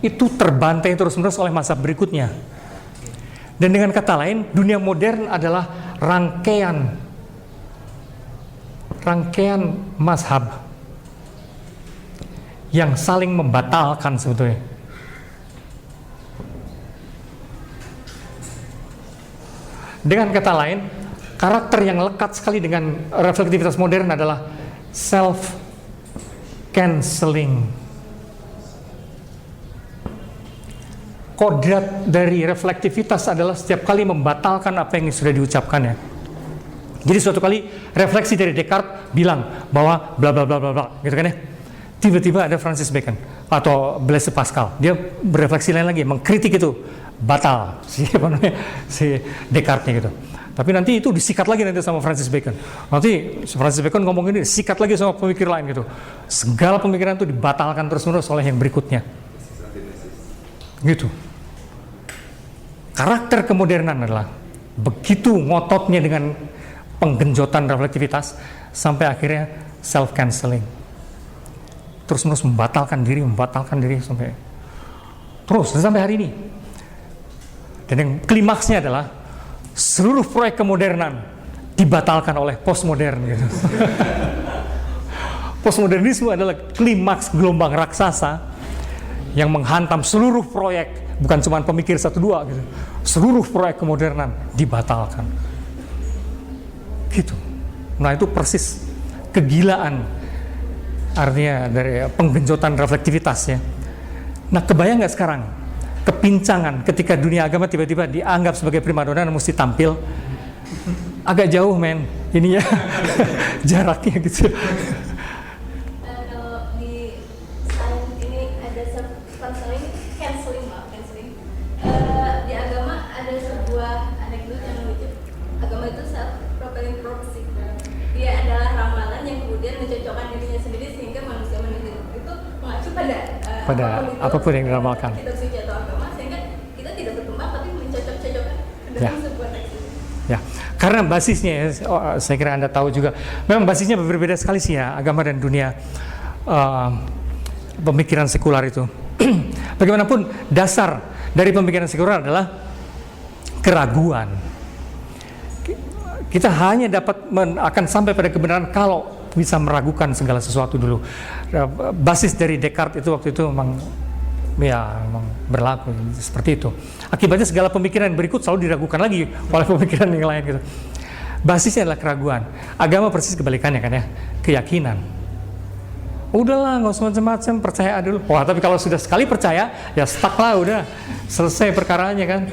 itu terbantai terus-menerus oleh mazhab berikutnya. Dan dengan kata lain, dunia modern adalah rangkaian mazhab yang saling membatalkan sebetulnya. Dengan kata lain, karakter yang lekat sekali dengan reflektivitas modern adalah self-canceling. Kodrat dari reflektivitas adalah setiap kali membatalkan apa yang sudah diucapkannya. Jadi suatu kali refleksi dari Descartes bilang bahwa bla bla bla bla bla, gitu kan ya. Tiba-tiba ada Francis Bacon atau Blaise Pascal, dia berefleksi lain lagi, mengkritik itu, batal si Descartes-nya gitu. Tapi nanti itu disikat lagi nanti sama Francis Bacon. Nanti Francis Bacon ngomong ini, disikat lagi sama pemikir lain gitu. Segala pemikiran itu dibatalkan terus-menerus oleh yang berikutnya. Gitu. Karakter kemodernan adalah begitu ngototnya dengan penggenjotan reflektivitas sampai akhirnya self-canceling. Terus-menerus membatalkan diri sampai terus sampai hari ini. Dan yang klimaksnya adalah seluruh proyek kemodernan dibatalkan oleh postmodern gitu. Postmodernisme adalah klimaks gelombang raksasa yang menghantam seluruh proyek, bukan cuma pemikir 1-2 gitu. Seluruh proyek kemodernan dibatalkan. Gitu. Nah, itu persis kegilaan artinya dari penggenjotan reflektivitas ya. Nah, kebayang nggak sekarang kepincangan ketika dunia agama tiba-tiba dianggap sebagai primadona dan mesti tampil? Agak jauh men ininya jaraknya gitu. Kalau di sains ini ada canceling. Di agama ada sebuah anekdot yang lucu. Agama itu self-fulfilling prophecy. Dia adalah ramalan yang kemudian mencocokkan dirinya sendiri sehingga manusia itu mengacu pada apapun yang diramalkan. Kitab suci atau agama sehingga kita tidak berkembang tapi mencocok-cocokkan dalam sebuah teks. Ya, karena basisnya saya kira Anda tahu juga, memang basisnya berbeda sekali sih ya agama dan dunia pemikiran sekular itu. Bagaimanapun dasar dari pemikiran sekular adalah keraguan. Kita hanya dapat akan sampai pada kebenaran kalau bisa meragukan segala sesuatu dulu. Basis dari Descartes itu waktu itu memang berlaku seperti itu. Akibatnya segala pemikiran berikut selalu diragukan lagi oleh pemikiran yang lain gitu. Basisnya adalah keraguan. Agama persis kebalikannya kan ya, keyakinan. Udahlah, nggak usah macam-macam, percaya dulu. Wah, tapi kalau sudah sekali percaya, ya stuck lah, udah selesai perkaranya kan.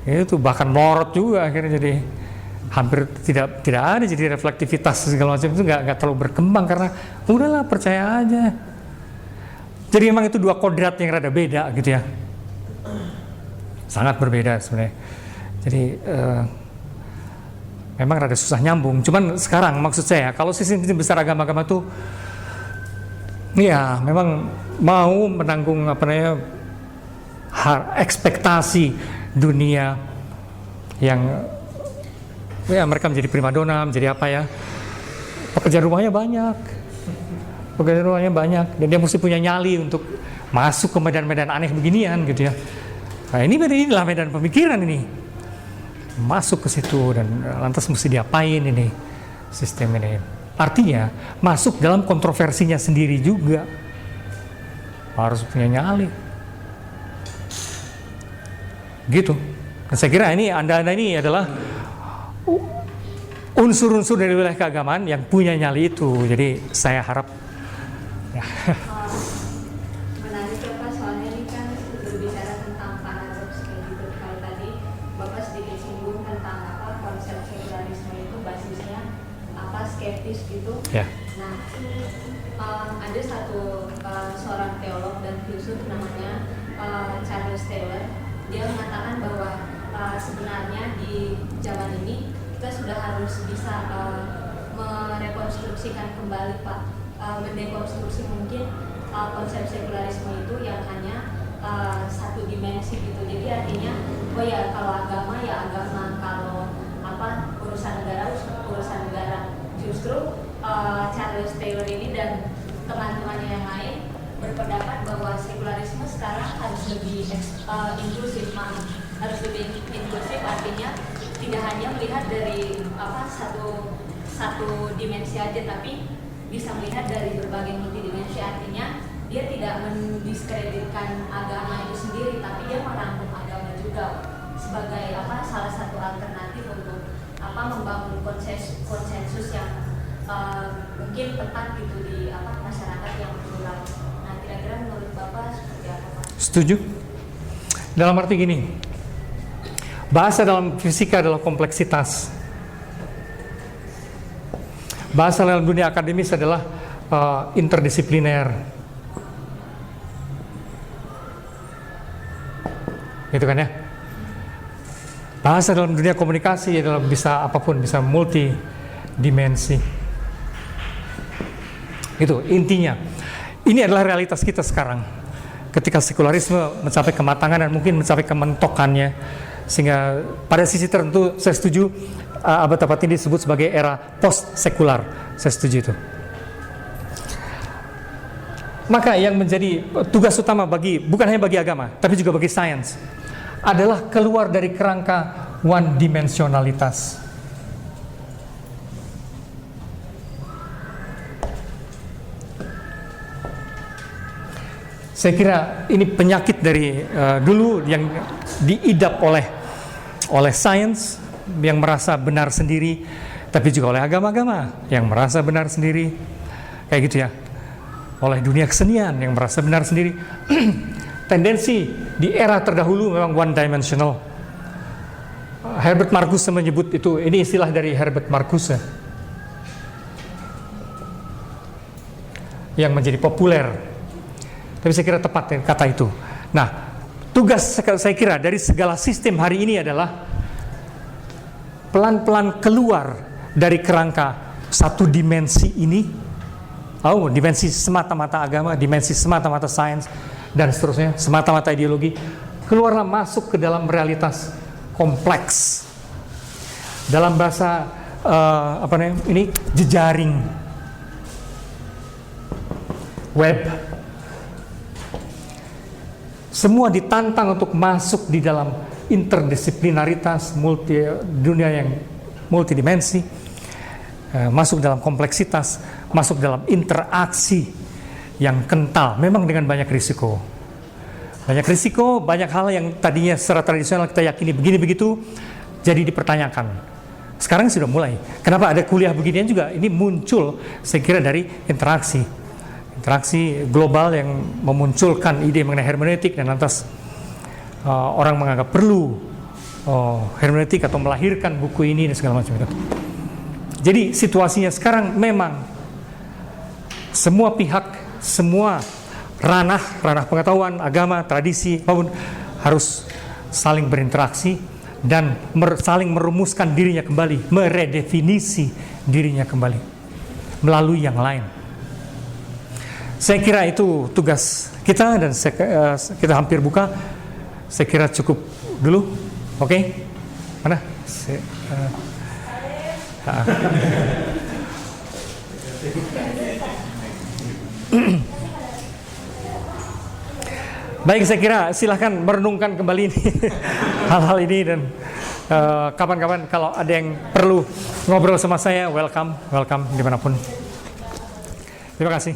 Itu bahkan morot juga akhirnya, jadi hampir tidak ada jadi reflektivitas segala macam itu nggak terlalu berkembang karena udahlah percaya aja. Jadi memang itu dua kodrat yang rada beda gitu ya, sangat berbeda sebenarnya. Jadi memang rada susah nyambung. Cuman sekarang maksud saya kalau sistem besar agama-agama tuh ya memang mau menanggung ekspektasi dunia yang ya mereka menjadi primadona, menjadi apa ya, pekerjaan rumahnya banyak dan dia mesti punya nyali untuk masuk ke medan-medan aneh beginian gitu ya. Nah inilah medan pemikiran ini, masuk ke situ dan lantas mesti diapain ini sistem ini. Artinya masuk dalam kontroversinya sendiri juga, harus punya nyali gitu. Dan saya kira ini anda ini adalah unsur-unsur dari wilayah keagamaan yang punya nyali itu. Jadi saya harap ya. Menarik ya Pak, soalnya ini kan berbicara tentang paradoks kayak gitu. Kalau tadi Bapak sedikit singgung tentang konsep sekularisme itu basisnya skeptis gitu. Yeah. Nah, ada seorang teolog dan filsuf namanya Charles Taylor. Dia mengatakan bahwa sebenarnya di zaman ini kita sudah harus bisa merekonstruksikan kembali Pak, mendekonstruksi mungkin konsep sekularisme itu yang hanya satu dimensi gitu. Jadi artinya, oh ya kalau agama ya agama, kalau urusan negara. Justru Charles Taylor ini dan teman-temannya yang lain berpendapat bahwa sekularisme sekarang harus lebih inklusif, harus lebih inklusif, artinya tidak hanya melihat dari satu dimensi aja, tapi bisa melihat dari berbagai multidimensi. Artinya dia tidak mendiskreditkan agama itu sendiri, tapi dia merangkum agama juga sebagai salah satu alternatif untuk membangun konsensus yang mungkin tepat gitu di masyarakat yang plural. Nah, kira-kira menurut Bapak seperti apa, Pak? Setuju. Dalam arti gini, bahasa dalam fisika adalah kompleksitas. Bahasa dalam dunia akademis adalah interdisipliner. Gitu kan ya? Bahasa dalam dunia komunikasi adalah bisa apapun, bisa multi-dimensi. Itu intinya. Ini adalah realitas kita sekarang. Ketika sekularisme mencapai kematangan dan mungkin mencapai kementokannya, sehingga pada sisi tertentu saya setuju abad ini disebut sebagai era post-sekular. Saya setuju itu. Maka yang menjadi tugas utama bukan hanya bagi agama, tapi juga bagi sains, adalah keluar dari kerangka one-dimensionalitas. Saya kira ini penyakit dari dulu yang diidap oleh sains yang merasa benar sendiri, tapi juga oleh agama-agama yang merasa benar sendiri, kayak gitu ya. Oleh dunia kesenian yang merasa benar sendiri. Tendensi di era terdahulu memang one dimensional. Herbert Marcuse menyebut itu, ini istilah dari Herbert Marcuse yang menjadi populer. Tapi saya kira tepat kata itu. Nah, tugas saya kira dari segala sistem hari ini adalah pelan-pelan keluar dari kerangka satu dimensi ini, dimensi semata-mata agama, dimensi semata-mata sains, dan seterusnya, semata-mata ideologi, keluarlah masuk ke dalam realitas kompleks. Dalam bahasa ini jejaring web. Semua ditantang untuk masuk di dalam interdisiplinaritas, dunia yang multidimensi, masuk dalam kompleksitas, masuk dalam interaksi yang kental, memang dengan banyak risiko. Banyak risiko, banyak hal yang tadinya secara tradisional kita yakini begini begitu, jadi dipertanyakan. Sekarang sudah mulai. Kenapa ada kuliah beginian juga? Ini muncul, saya kira dari interaksi global yang memunculkan ide mengenai hermeneutik, dan lantas orang menganggap perlu hermeneutik atau melahirkan buku ini dan segala macam itu. Jadi situasinya sekarang memang semua pihak, semua ranah pengetahuan, agama, tradisi, maupun harus saling berinteraksi dan saling merumuskan dirinya kembali, meredefinisi dirinya kembali melalui yang lain. Saya kira itu tugas kita, dan kita hampir buka. Saya kira cukup dulu. Oke? Mana? Baik, saya kira silahkan merenungkan kembali ini, hal-hal ini, dan kapan-kapan kalau ada yang perlu ngobrol sama saya, welcome dimanapun. Terima kasih.